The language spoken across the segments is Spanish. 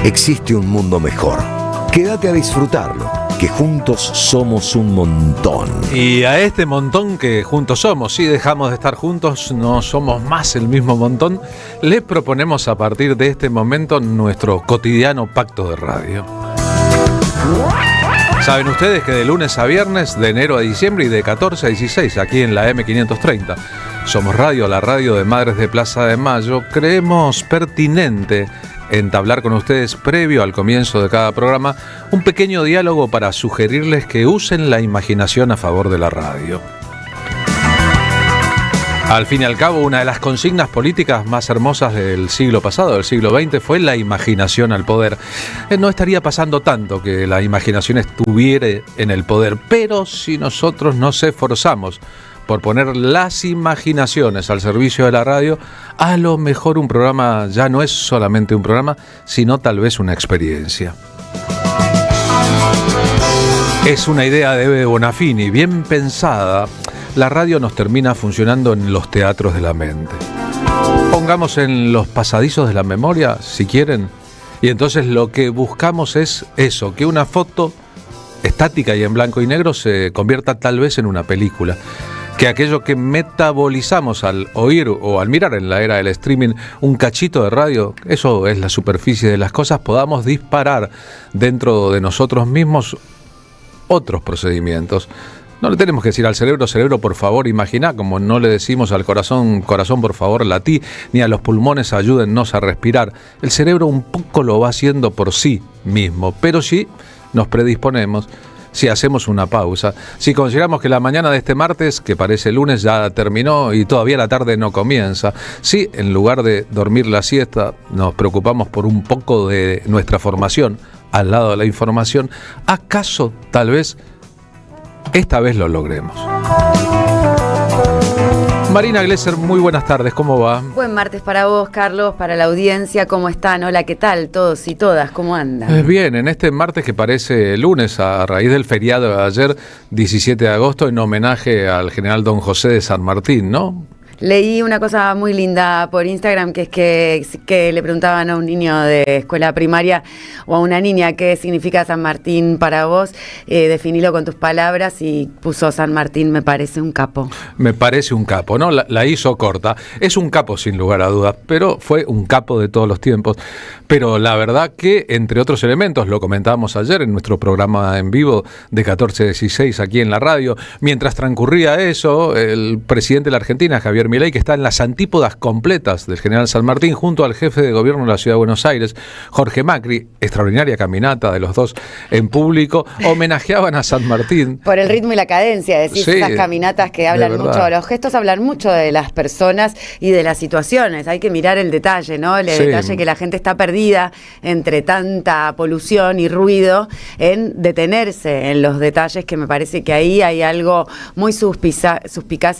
Existe un mundo mejor. Quédate a disfrutarlo, que juntos somos un montón. Y a este montón que juntos somos, si dejamos de estar juntos, no somos más el mismo montón, le proponemos a partir de este momento nuestro cotidiano pacto de radio. Saben ustedes que de lunes a viernes, de enero a diciembre y de 14 a 16, aquí en la M530, Somos Radio, la radio de Madres de Plaza de Mayo, creemos pertinente entablar con ustedes, previo al comienzo de cada programa, un pequeño diálogo para sugerirles que usen la imaginación a favor de la radio. Al fin y al cabo, una de las consignas políticas más hermosas del siglo pasado, del siglo XX, fue la imaginación al poder. No estaría pasando tanto que la imaginación estuviera en el poder, pero si nosotros nos esforzamos por poner las imaginaciones al servicio de la radio, a lo mejor un programa ya no es solamente un programa, sino tal vez una experiencia. Es una idea de Bebe Bonafini, bien pensada. La radio nos termina funcionando en los teatros de la mente. Pongamos en los pasadizos de la memoria, si quieren, y entonces lo que buscamos es eso, que una foto estática y en blanco y negro se convierta tal vez en una película. Que aquello que metabolizamos al oír o al mirar en la era del streaming un cachito de radio, eso es la superficie de las cosas, podamos disparar dentro de nosotros mismos otros procedimientos. No le tenemos que decir al cerebro, cerebro, por favor, imagina, como no le decimos al corazón, corazón, por favor, latí, ni a los pulmones, ayúdennos a respirar. El cerebro un poco lo va haciendo por sí mismo, pero si nos predisponemos, si hacemos una pausa, si consideramos que la mañana de este martes, que parece lunes, ya terminó y todavía la tarde no comienza, si en lugar de dormir la siesta nos preocupamos por un poco de nuestra formación al lado de la información, ¿acaso tal vez esta vez lo logremos? Marina Glesser, muy buenas tardes, ¿cómo va? Buen martes para vos, Carlos, para la audiencia, ¿cómo están? Hola, ¿qué tal? Todos y todas, ¿cómo andan? Bien, en este martes que parece lunes, a raíz del feriado de ayer, 17 de agosto, en homenaje al general Don José de San Martín, ¿no? Leí una cosa muy linda por Instagram, que es que le preguntaban a un niño de escuela primaria o a una niña qué significa San Martín para vos, definilo con tus palabras, y puso: San Martín me parece un capo. Me parece un capo, ¿no? La hizo corta. Es un capo sin lugar a dudas, pero fue un capo de todos los tiempos. Pero la verdad que, entre otros elementos, lo comentábamos ayer en nuestro programa en vivo de 14 a 16 aquí en la radio, mientras transcurría eso, el presidente de la Argentina, Javier Milei, que está en las antípodas completas del general San Martín, junto al jefe de gobierno de la ciudad de Buenos Aires, Jorge Macri, extraordinaria caminata de los dos en público, homenajeaban a San Martín. Por el ritmo y la cadencia, decís, sí, esas caminatas que hablan mucho, los gestos hablan mucho de las personas y de las situaciones, hay que mirar el detalle, ¿no? El detalle que la gente está perdida entre tanta polución y ruido, en detenerse en los detalles, que me parece que ahí hay algo muy suspicaz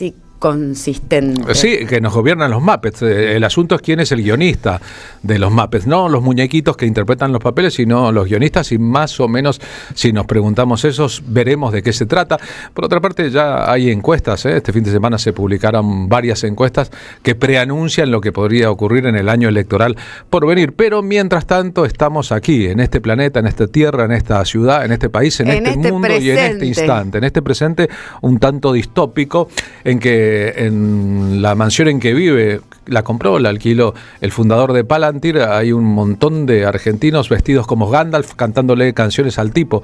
y consistente. Sí, que nos gobiernan los Muppets. El asunto es quién es el guionista de los Muppets, no los muñequitos que interpretan los papeles, sino los guionistas, y más o menos, si nos preguntamos eso, veremos de qué se trata. Por otra parte, ya hay encuestas, este fin de semana se publicaron varias encuestas que preanuncian lo que podría ocurrir en el año electoral por venir, pero mientras tanto estamos aquí, en este planeta, en esta tierra, en esta ciudad, en este país, en este mundo presente. Y en este instante, en este presente un tanto distópico, en que en la mansión en que vive, la compró, la alquiló el fundador de Palantir, hay un montón de argentinos vestidos como Gandalf cantándole canciones al tipo,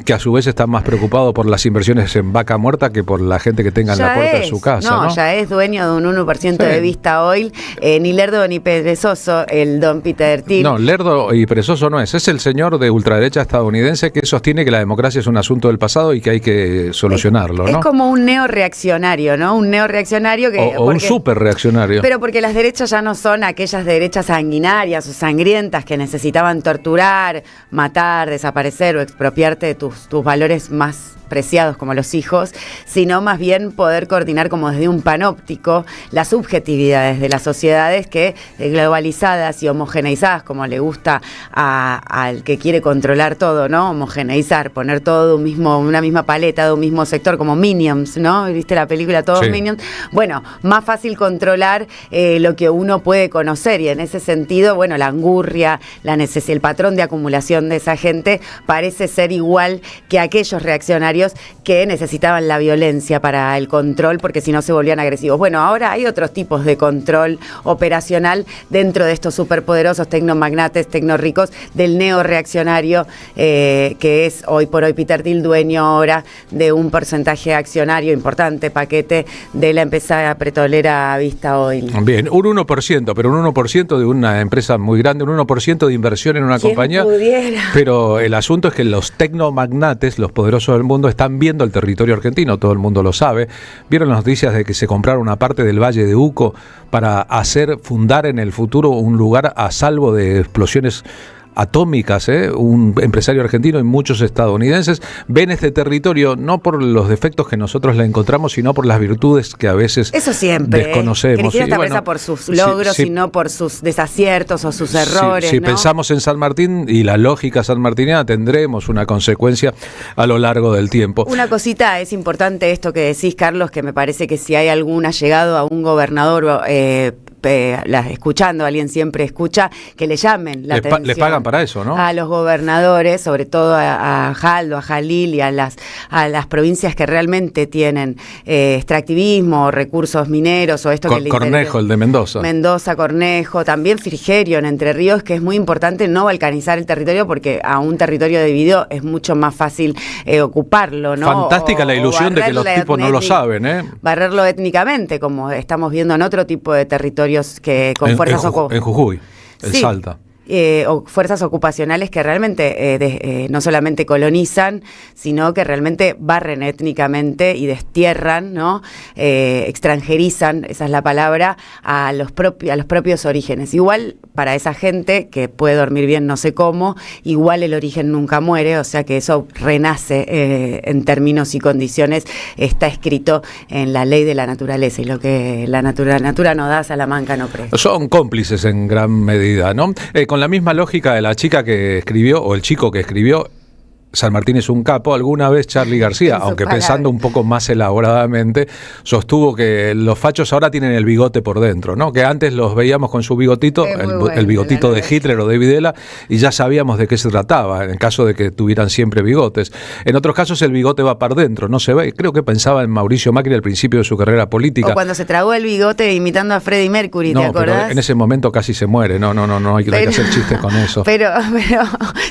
que a su vez está más preocupado por las inversiones en vaca muerta que por la gente que tenga en la puerta de su casa. No, ya es dueño de un 1% de Vista Oil, ni lerdo ni perezoso el don Peter Thiel. No, lerdo y perezoso no es el señor de ultraderecha estadounidense que sostiene que la democracia es un asunto del pasado y que hay que solucionarlo, ¿no? Es como un neoreaccionario, ¿no? Un neoreaccionario que... O un superreaccionario. Pero porque las derechas ya no son aquellas derechas sanguinarias o sangrientas que necesitaban torturar, matar, desaparecer o expropiarte de tus valores más preciados, como los hijos, sino más bien poder coordinar como desde un panóptico las subjetividades de las sociedades que, globalizadas y homogeneizadas, como le gusta al que quiere controlar todo, ¿no? Homogeneizar, poner todo de una misma paleta, de un mismo sector, como Minions, ¿no? ¿Viste la película? Todos Minions. Bueno, más fácil controlar lo que uno puede conocer, y en ese sentido, bueno, la angurria, el patrón de acumulación de esa gente parece ser igual que aquellos reaccionarios que necesitaban la violencia para el control, porque si no se volvían agresivos. Bueno, ahora hay otros tipos de control operacional dentro de estos superpoderosos tecnomagnates, tecnorricos, del neoreaccionario, que es hoy por hoy Peter Thiel, dueño ahora de un porcentaje accionario importante, paquete de la empresa petrolera Vista Oil. Bien, un 1%, pero un 1% de una empresa muy grande, un 1% de inversión en una compañía. Pudiera? Pero el asunto es que los tecnomagnates, los poderosos del mundo, están viendo el territorio argentino, todo el mundo lo sabe. Vieron las noticias de que se compraron una parte del Valle de Uco para fundar en el futuro un lugar a salvo de explosiones atómicas, un empresario argentino y muchos estadounidenses ven este territorio no por los defectos que nosotros le encontramos, sino por las virtudes que a veces eso siempre desconocemos. Cristina Tabareza por sus logros y no por sus desaciertos o sus errores. Si ¿no? pensamos en San Martín y la lógica sanmartiniana, tendremos una consecuencia a lo largo del tiempo. Una cosita, es importante esto que decís, Carlos, que me parece que si hay algún allegado a un gobernador escuchando, alguien siempre escucha, que le llamen la atención. Les pagan para eso, ¿no? A los gobernadores, sobre todo a Jaldo, a Jalil y a las provincias que realmente tienen extractivismo, recursos mineros o esto que le Cornejo, interesa. El de Mendoza. Mendoza, Cornejo, también Frigerio en Entre Ríos, que es muy importante no balcanizar el territorio, porque a un territorio dividido es mucho más fácil ocuparlo, ¿no? Fantástica la ilusión de que los tipos no lo saben, barrerlo étnicamente, como estamos viendo en otro tipo de territorios que con fuerzas en Jujuy, en Salta. O fuerzas ocupacionales que realmente no solamente colonizan, sino que realmente barren étnicamente y destierran, ¿no? Extranjerizan, esa es la palabra, a los propios orígenes. Igual para esa gente que puede dormir bien no sé cómo, igual el origen nunca muere, o sea que eso renace en términos y condiciones, está escrito en la ley de la naturaleza, y lo que la natura no da, Salamanca no presta. Son cómplices en gran medida, ¿no? Con la misma lógica de la chica que escribió, o el chico que escribió, San Martín es un capo, alguna vez Charly García, aunque pensando un poco más elaboradamente, sostuvo que los fachos ahora tienen el bigote por dentro, ¿no? Que antes los veíamos con su bigotito, el bigotito de Hitler o de Videla, y ya sabíamos de qué se trataba, en el caso de que tuvieran siempre bigotes. En otros casos el bigote va para dentro, no se ve. Creo que pensaba en Mauricio Macri al principio de su carrera política. O cuando se tragó el bigote imitando a Freddie Mercury, ¿te acordás? Pero en ese momento casi se muere, no hay que hacer chistes con eso. Pero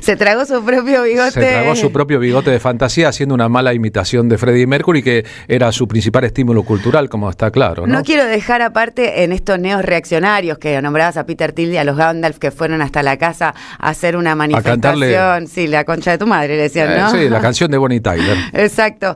se tragó su propio bigote. Se tragó su propio bigote de fantasía haciendo una mala imitación de Freddie Mercury, que era su principal estímulo cultural, como está claro, ¿no? No quiero dejar aparte en estos neoreaccionarios que nombrabas a Peter Thiel y a los Gandalf, que fueron hasta la casa a hacer una manifestación. Sí, la concha de tu madre, le decían, ¿no? Sí, la canción de Bonnie Tyler. Exacto.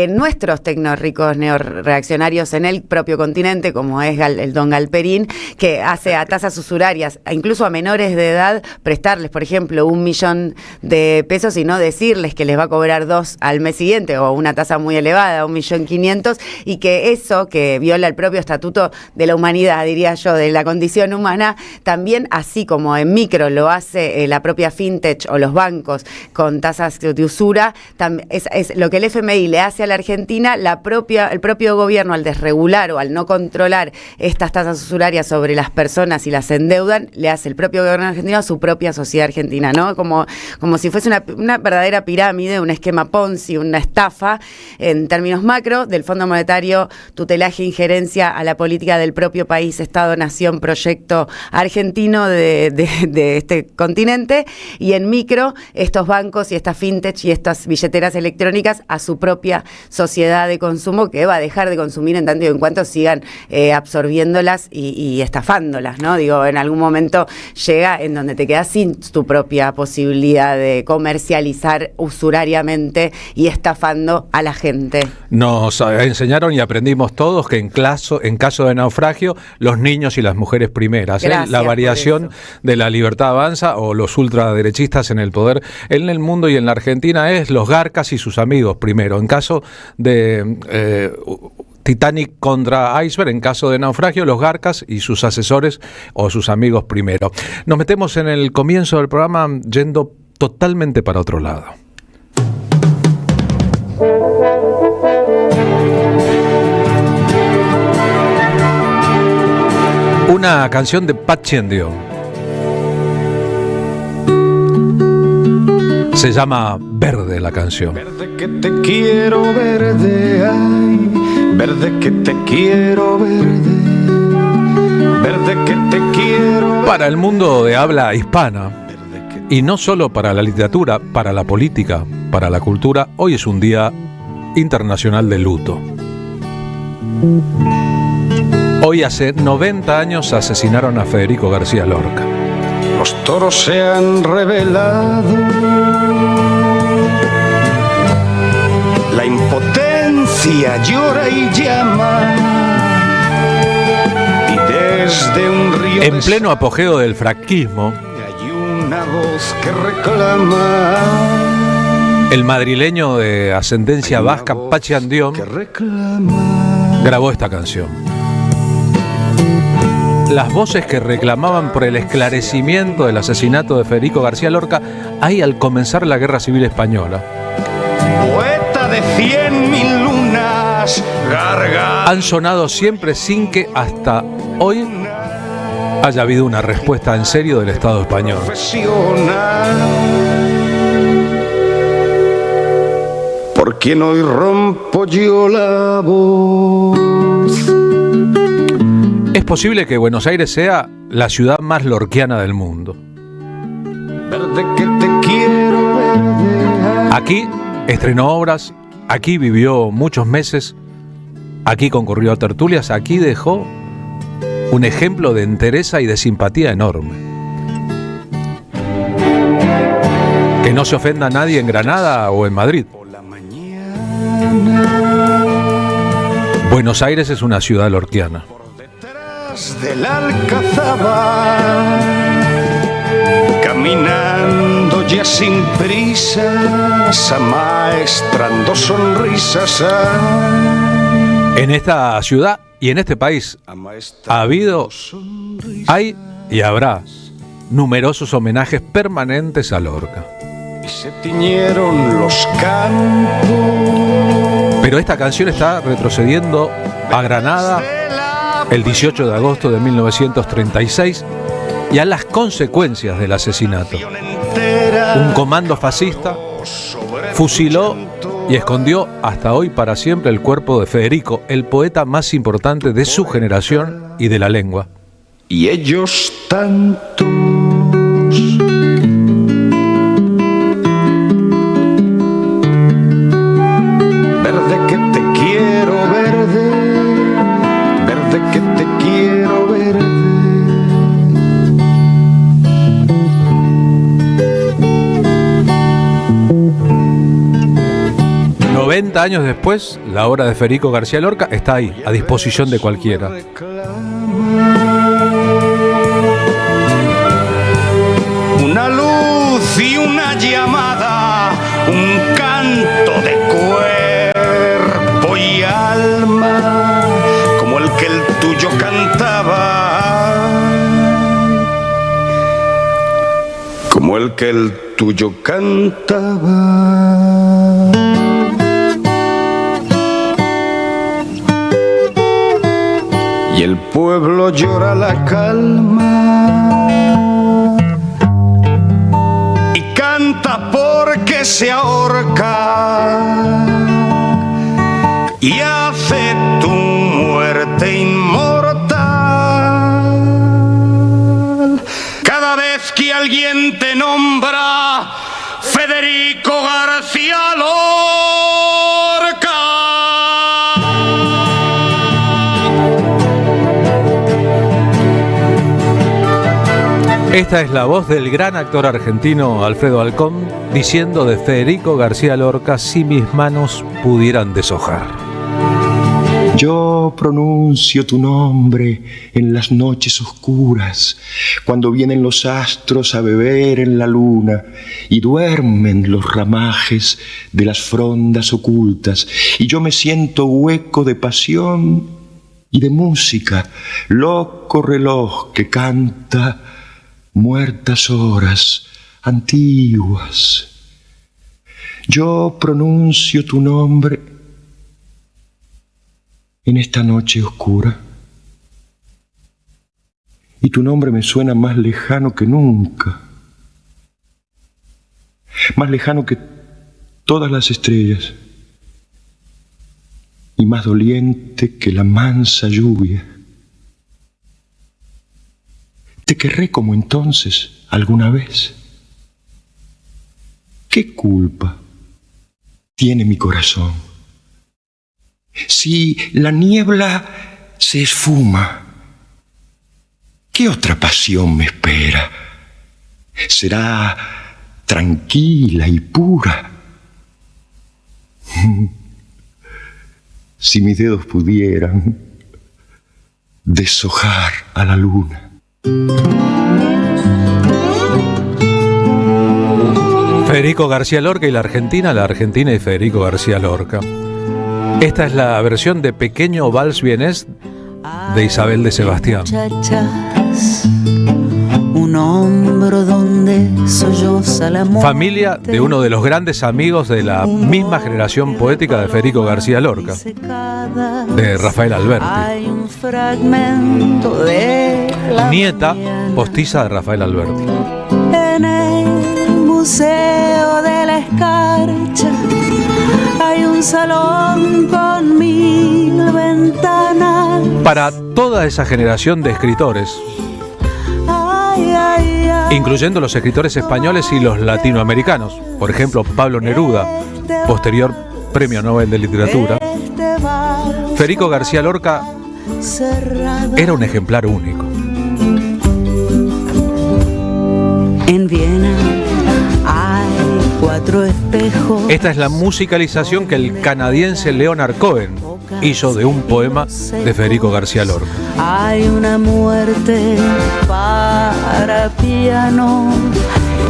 Nuestros tecnorricos neoreaccionarios en el propio continente, como es el don Galperín, que hace a tasas usurarias, incluso a menores de edad, prestarles, por ejemplo, $1.000.000 de pesos y no decirles que les va a cobrar 2 al mes siguiente, o una tasa muy elevada, $1.500.000, y que eso, que viola el propio estatuto de la humanidad, diría yo, de la condición humana, también, así como en micro lo hace la propia fintech o los bancos con tasas de usura, es lo que el FMI le hace a la Argentina, el propio gobierno, al desregular o al no controlar estas tasas usurarias sobre las personas y las endeudan, le hace el propio gobierno argentino a su propia sociedad argentina, ¿no? Como si fuese una verdadera pirámide, un esquema Ponzi, una estafa, en términos macro, del Fondo Monetario, tutelaje e injerencia a la política del propio país, Estado, Nación, proyecto argentino de este continente, y en micro, estos bancos y estas fintech y estas billeteras electrónicas a su propia sociedad de consumo, que va a dejar de consumir en tanto y en cuanto sigan absorbiéndolas y estafándolas, ¿no? Digo, en algún momento llega en donde te quedas sin tu propia posibilidad de comercializar usurariamente y estafando a la gente. Nos enseñaron y aprendimos todos que en caso de naufragio, los niños y las mujeres primeras. La variación de la libertad avanza, o los ultraderechistas en el poder en el mundo y en la Argentina, es los garcas y sus amigos primero. En caso de Titanic contra iceberg, en caso de naufragio, los garcas y sus asesores o sus amigos primero. Nos metemos en el comienzo del programa yendo totalmente para otro lado. Una canción de Patxi Dion. Se llama Verde la canción. Verde que te quiero verde, ay, verde que te quiero verde, verde que te quiero. Para el mundo de habla hispana, y no solo para la literatura, para la política, para la cultura, hoy es un día internacional de luto. Hoy hace 90 años asesinaron a Federico García Lorca. Los toros se han revelado, la impotencia llora y llama, y desde un río en pleno apogeo del franquismo, hay una voz que reclama, el madrileño de ascendencia vasca Patxi Dion grabó esta canción. Las voces que reclamaban por el esclarecimiento del asesinato de Federico García Lorca ahí al comenzar la Guerra Civil Española. Poeta de 100.000 lunas, Han sonado siempre sin que hasta hoy haya habido una respuesta en serio del Estado español. Por quien hoy rompo yo la voz. Es posible que Buenos Aires sea la ciudad más lorquiana del mundo. Verde que te quiero verde. Aquí estrenó obras, aquí vivió muchos meses, aquí concurrió a tertulias, aquí dejó un ejemplo de entereza y de simpatía enorme. Que no se ofenda a nadie en Granada o en Madrid. Buenos Aires es una ciudad lorquiana. Del Alcazaba, caminando ya sin prisas, amaestrando sonrisas. En esta ciudad y en este país ha habido, hay y habrá numerosos homenajes permanentes a Lorca. Y se tiñeron los campos. Pero esta canción está retrocediendo a Granada el 18 de agosto de 1936 y a las consecuencias del asesinato. Un comando fascista fusiló y escondió hasta hoy para siempre el cuerpo de Federico, el poeta más importante de su generación y de la lengua. Y ellos tantos. Verde que te quiero verde, verde que te quiero verde. 90 años después, la obra de Federico García Lorca está ahí, a disposición de cualquiera. Una luz y una llamada, un canto de cuerpo y alma, como el que el tuyo cantaba, como el que el tuyo cantaba. Y el pueblo llora la calma y canta porque se ahorca y hace tu muerte inmortal. Cada vez que alguien te nombra Federico García Lorca. Esta es la voz del gran actor argentino Alfredo Alcón diciendo de Federico García Lorca: si mis manos pudieran deshojar. Yo pronuncio tu nombre en las noches oscuras, cuando vienen los astros a beber en la luna y duermen los ramajes de las frondas ocultas, y yo me siento hueco de pasión y de música, loco reloj que canta muertas horas antiguas. Yo pronuncio tu nombre en esta noche oscura y tu nombre me suena más lejano que nunca, más lejano que todas las estrellas y más doliente que la mansa lluvia. Te querré como entonces alguna vez. ¿Qué culpa tiene mi corazón? Si la niebla se esfuma, ¿qué otra pasión me espera? Será tranquila y pura. Si mis dedos pudieran deshojar a la luna. Federico García Lorca y la Argentina y Federico García Lorca. Esta es la versión de Pequeño Vals Vienés de Isabel de Sebastián. Un hombro donde solloza la muerte. Familia de uno de los grandes amigos de la misma generación poética de Federico García Lorca, de Rafael Alberti. Hay un fragmento de la Nieta mañana postiza de Rafael Alberti. en el Museo de la Escarcha. Hay un salón con 1000 ventanas. Para toda esa generación de escritores, Ay, ay, ay. incluyendo los escritores españoles y los latinoamericanos, por ejemplo Pablo Neruda, posterior Premio Nobel de Literatura, Este vals Federico García Lorca cerrado. era un ejemplar único. En Viena hay 4 espejos. Esta es la musicalización que el canadiense Leonard Cohen hizo de un poema de Federico García Lorca. Hay una muerte para piano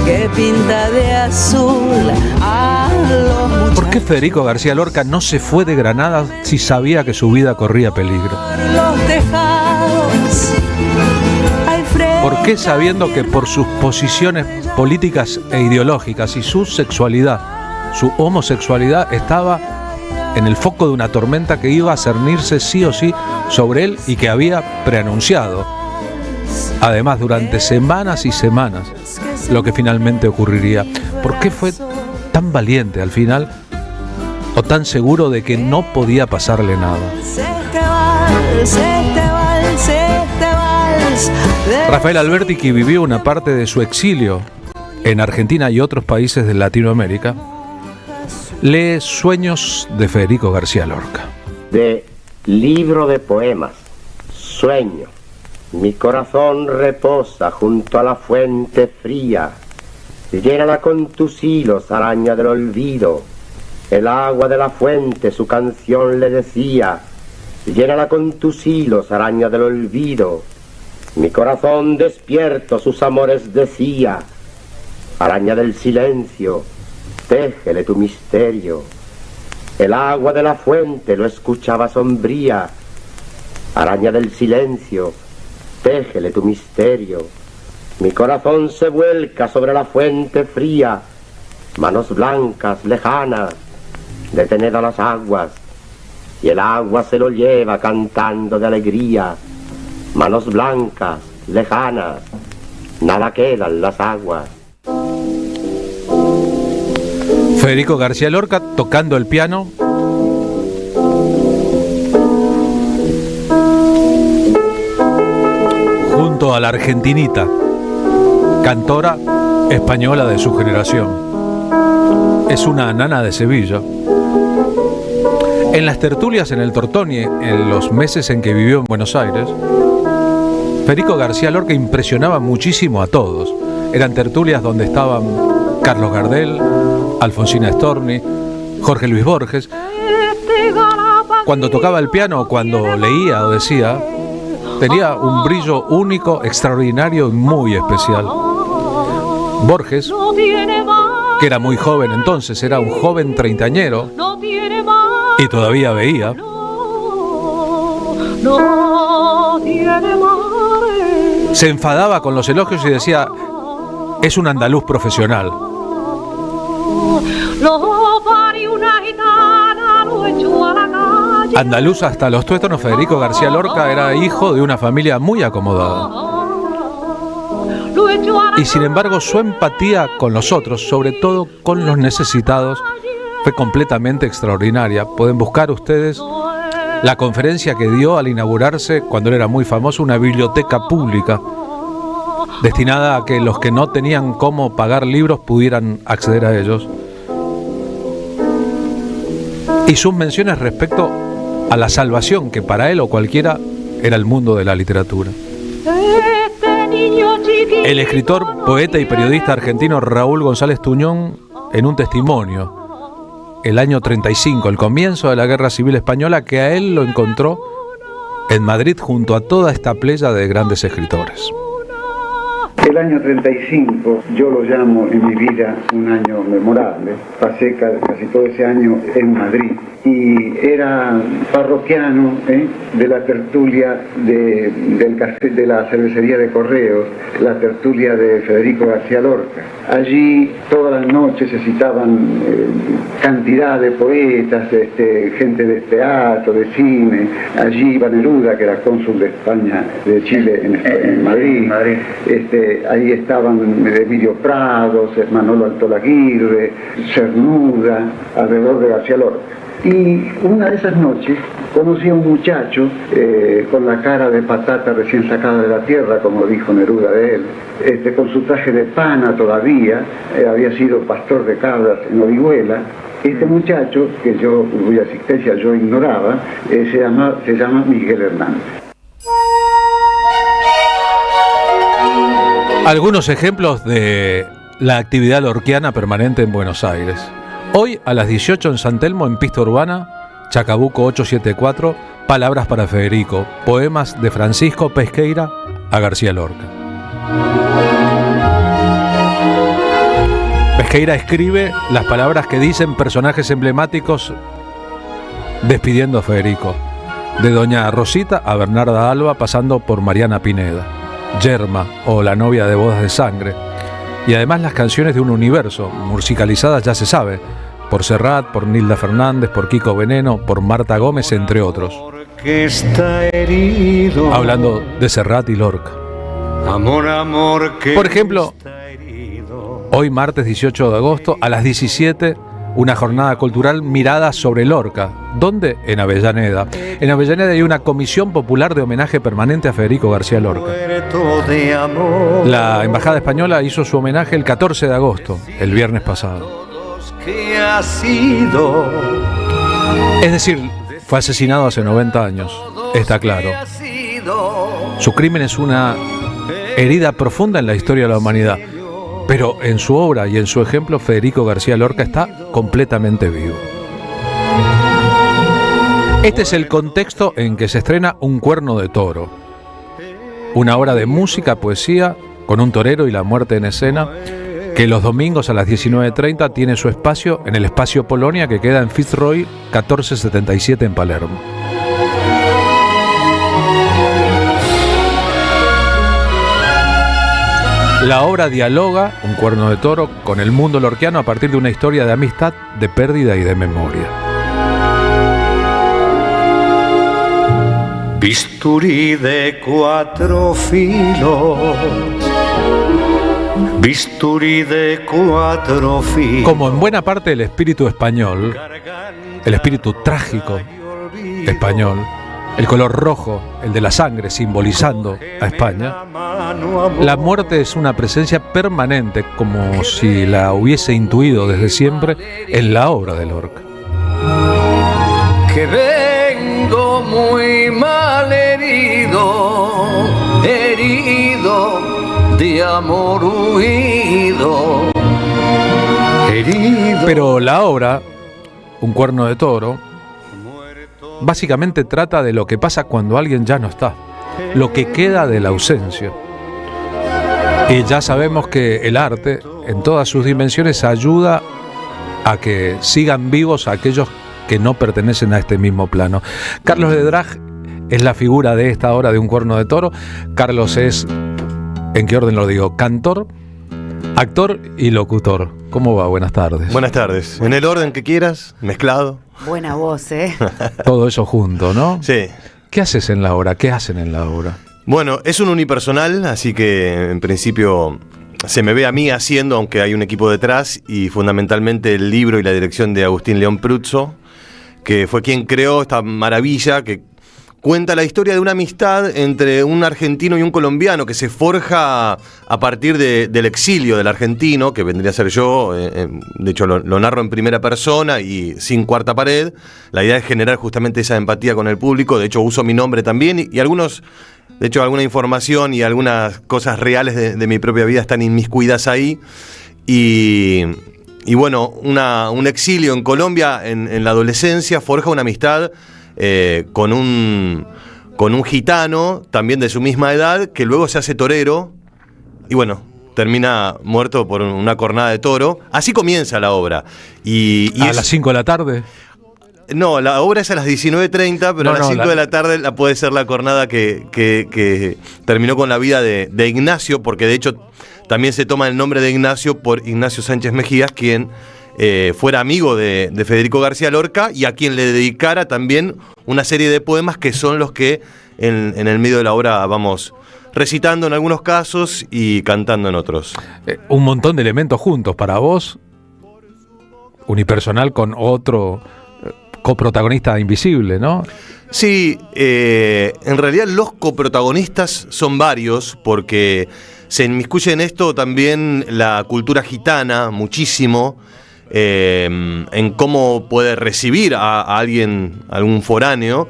que pinta de azul a los muchachos. ¿Por qué Federico García Lorca no se fue de Granada si sabía que su vida corría peligro? Por los tejados hay ¿Por qué, sabiendo que por sus posiciones políticas e ideológicas y su sexualidad, su homosexualidad, estaba en el foco de una tormenta que iba a cernirse sí o sí sobre él y que había preanunciado, además durante semanas y semanas, lo que finalmente ocurriría? ¿Por qué fue tan valiente al final o tan seguro de que no podía pasarle nada? Rafael Alberti, que vivió una parte de su exilio en Argentina y otros países de Latinoamérica, lee Sueños de Federico García Lorca. De libro de poemas, sueño. Mi corazón reposa junto a la fuente fría. Llénala con tus hilos, araña del olvido. El agua de la fuente su canción le decía. Llénala con tus hilos, araña del olvido. Mi corazón despierto sus amores decía. Araña del silencio, téjele tu misterio. El agua de la fuente lo escuchaba sombría. Araña del silencio, téjele tu misterio. Mi corazón se vuelca sobre la fuente fría. Manos blancas, lejanas, detened a las aguas. Y el agua se lo lleva cantando de alegría. Manos blancas, lejanas, nada queda en las aguas. Federico García Lorca tocando el piano. Junto a la argentinita, cantora española de su generación. Es una nana de Sevilla. En las tertulias en el Tortoni, en los meses en que vivió en Buenos Aires, Federico García Lorca impresionaba muchísimo a todos. Eran tertulias donde estaban Carlos Gardel, Alfonsina Storni, Jorge Luis Borges. Cuando tocaba el piano, cuando leía o decía, tenía un brillo único, extraordinario y muy especial. Borges, que era muy joven entonces, era un joven treintañero y todavía veía. Se enfadaba con los elogios y decía, es un andaluz profesional. Andaluz hasta los tuétanos, Federico García Lorca era hijo de una familia muy acomodada. Y sin embargo, su empatía con los otros, sobre todo con los necesitados, fue completamente extraordinaria. Pueden buscar ustedes la conferencia que dio al inaugurarse, cuando él era muy famoso, una biblioteca pública destinada a que los que no tenían cómo pagar libros pudieran acceder a ellos. Y sus menciones respecto a la salvación, que para él o cualquiera era el mundo de la literatura. El escritor, poeta y periodista argentino Raúl González Tuñón, en un testimonio, el año 35, el comienzo de la Guerra Civil Española, que a él lo encontró en Madrid junto a toda esta playa de grandes escritores. El año 35 yo lo llamo en mi vida un año memorable. Pasé casi todo ese año en Madrid y era parroquiano de la tertulia de la cervecería de Correos, la tertulia de Federico García Lorca. Allí todas las noches se citaban cantidad de poetas, gente de teatro, de cine. Allí iba Neruda, que era cónsul de España, de Chile en Madrid. Ahí estaban Emilio Prados, Manolo Altolaguirre, Cernuda, alrededor de García Lorca. Y una de esas noches conocí a un muchacho con la cara de patata recién sacada de la tierra, como dijo Neruda de él, con su traje de pana todavía, había sido pastor de cabras en Orihuela. Este muchacho, cuya existencia yo ignoraba, se llama Miguel Hernández. Algunos ejemplos de la actividad lorquiana permanente en Buenos Aires. Hoy a las 18 en San Telmo, en Pista Urbana, Chacabuco 874, Palabras para Federico, poemas de Francisco Pesqueira a García Lorca. Pesqueira escribe las palabras que dicen personajes emblemáticos despidiendo a Federico, de doña Rosita a Bernarda Alba, pasando por Mariana Pineda, Yerma o La novia de bodas de sangre, y además las canciones de un universo, musicalizadas ya se sabe, por Serrat, por Nilda Fernández, por Kiko Veneno, por Marta Gómez, entre otros. Hablando de Serrat y Lorca. Por ejemplo, hoy martes 18 de agosto a las 17, una jornada cultural mirada sobre Lorca. ¿Dónde? En Avellaneda. En Avellaneda hay una comisión popular de homenaje permanente a Federico García Lorca. La Embajada Española hizo su homenaje el 14 de agosto, el viernes pasado. Es decir, fue asesinado hace 90 años, está claro. Su crimen es una herida profunda en la historia de la humanidad. Pero en su obra y en su ejemplo, Federico García Lorca está completamente vivo. Este es el contexto en que se estrena Un cuerno de toro, una obra de música, poesía, con un torero y la muerte en escena, que los domingos a las 19:30 tiene su espacio en el Espacio Polonia, que queda en Fitzroy 1477 en Palermo. La obra dialoga, Un cuerno de toro, con el mundo lorquiano a partir de una historia de amistad, de pérdida y de memoria. Bisturí de 4 filos, bisturí de 4 filos. Como en buena parte del espíritu español, el espíritu trágico español, el color rojo, el de la sangre, simbolizando a España, la muerte es una presencia permanente, como si la hubiese intuido desde siempre en la obra de Lorca. Que vengo muy mal herido, herido de amor huido, herido. Pero la obra, Un cuerno de toro, básicamente trata de lo que pasa cuando alguien ya no está, lo que queda de la ausencia. Y ya sabemos que el arte, en todas sus dimensiones, ayuda a que sigan vivos aquellos que no pertenecen a este mismo plano. Carlos de Drag es la figura de esta obra de Un cuerno de toro. Carlos es, ¿en qué orden lo digo? Cantor, actor y locutor. ¿Cómo va? Buenas tardes. Buenas tardes. En el orden que quieras, mezclado. Buena voz, ¿eh? Todo eso junto, ¿no? Sí. ¿Qué haces en la obra? ¿Qué hacen en la obra? Bueno, es un unipersonal, así que en principio se me ve a mí haciendo, aunque hay un equipo detrás, y fundamentalmente el libro y la dirección de Agustín León Pruzzo, que fue quien creó esta maravilla que cuenta la historia de una amistad entre un argentino y un colombiano que se forja a partir del exilio del argentino, que vendría a ser yo. De hecho lo narro en primera persona y sin cuarta pared. La idea es generar justamente esa empatía con el público. De hecho uso mi nombre también y algunos, de hecho alguna información y algunas cosas reales de mi propia vida están inmiscuidas ahí. Y bueno, un exilio en Colombia en la adolescencia forja una amistad con un gitano también de su misma edad, que luego se hace torero y bueno, termina muerto por una cornada de toro. Así comienza la obra. Y ¿A las 5 de la tarde? No, la obra es a las 19:30, pero a las 5 de la tarde puede ser la cornada que terminó con la vida de Ignacio, porque de hecho también se toma el nombre de Ignacio por Ignacio Sánchez Mejías, quien fuera amigo de Federico García Lorca y a quien le dedicara también una serie de poemas que son los que en el medio de la obra vamos recitando en algunos casos y cantando en otros. Un montón de elementos juntos para vos, unipersonal con otro coprotagonista invisible, ¿no? Sí, en realidad los coprotagonistas son varios, porque se inmiscuye en esto también la cultura gitana muchísimo, en cómo puede recibir a alguien, algún foráneo.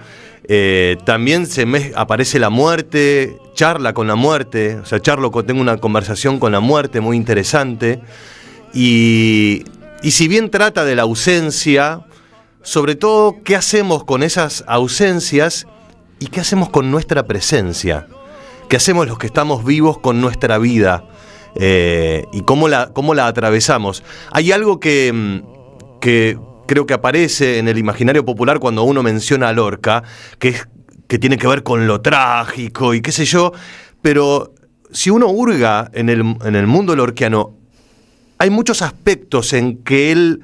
También aparece la muerte, charla con la muerte, o sea, tengo una conversación con la muerte muy interesante. Y si bien trata de la ausencia, sobre todo qué hacemos con esas ausencias y qué hacemos con nuestra presencia, qué hacemos los que estamos vivos con nuestra vida. Y cómo la atravesamos. Hay algo que creo que aparece en el imaginario popular cuando uno menciona a Lorca, que tiene que ver con lo trágico y qué sé yo, pero si uno hurga en el mundo lorquiano, hay muchos aspectos en que él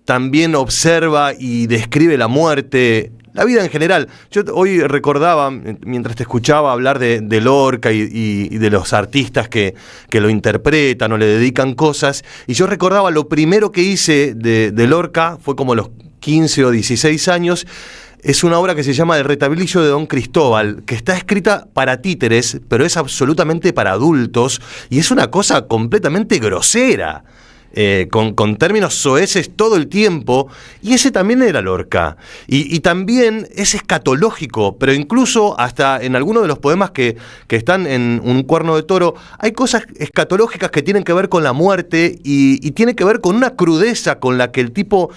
también observa y describe la muerte, la vida en general. Yo hoy recordaba, mientras te escuchaba hablar de Lorca y de los artistas que lo interpretan o le dedican cosas, y yo recordaba lo primero que hice de Lorca, fue como a los 15 o 16 años, es una obra que se llama El retablillo de Don Cristóbal, que está escrita para títeres, pero es absolutamente para adultos, y es una cosa completamente grosera. Con términos soeces todo el tiempo, y ese también era Lorca, y también es escatológico, pero incluso hasta en algunos de los poemas que están en Un cuerno de toro, hay cosas escatológicas que tienen que ver con la muerte, y tiene que ver con una crudeza con la que el tipo,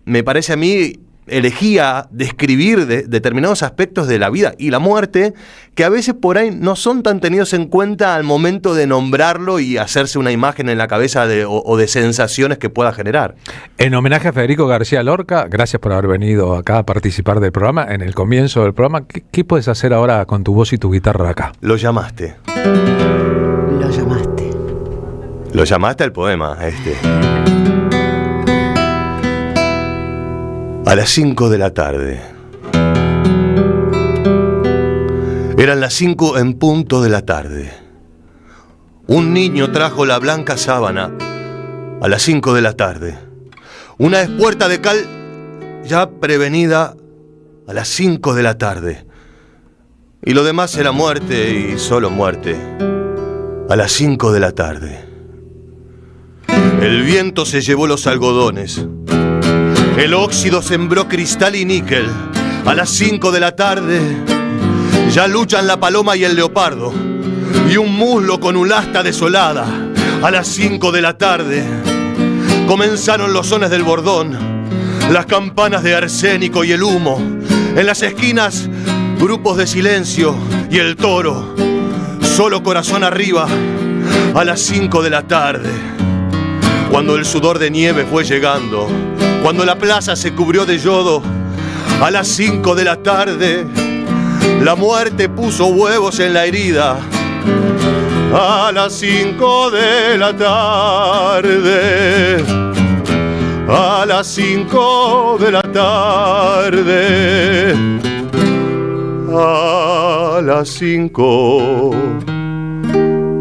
me parece a mí, elegía describir determinados aspectos de la vida y la muerte, que a veces por ahí no son tan tenidos en cuenta al momento de nombrarlo y hacerse una imagen en la cabeza o de sensaciones que pueda generar. En homenaje a Federico García Lorca, gracias por haber venido acá a participar del programa, en el comienzo del programa. ¿Qué puedes hacer ahora con tu voz y tu guitarra acá? Lo llamaste. Lo llamaste. Lo llamaste al poema este. A las 5 de la tarde. Eran las 5 en punto de la tarde. Un niño trajo la blanca sábana a las 5 de la tarde. Una espuerta de cal ya prevenida a las 5 de la tarde. Y lo demás era muerte y solo muerte a las 5 de la tarde. El viento se llevó los algodones. El óxido sembró cristal y níquel. A las 5 de la tarde ya luchan la paloma y el leopardo, y un muslo con un asta desolada. A las 5 de la tarde comenzaron los sones del bordón, las campanas de arsénico y el humo. En las esquinas, grupos de silencio y el toro, solo corazón arriba. A las 5 de la tarde, cuando el sudor de nieve fue llegando, cuando la plaza se cubrió de yodo, a las 5 de la tarde, la muerte puso huevos en la herida. A las 5 de la tarde, a las 5 de la tarde, A las 5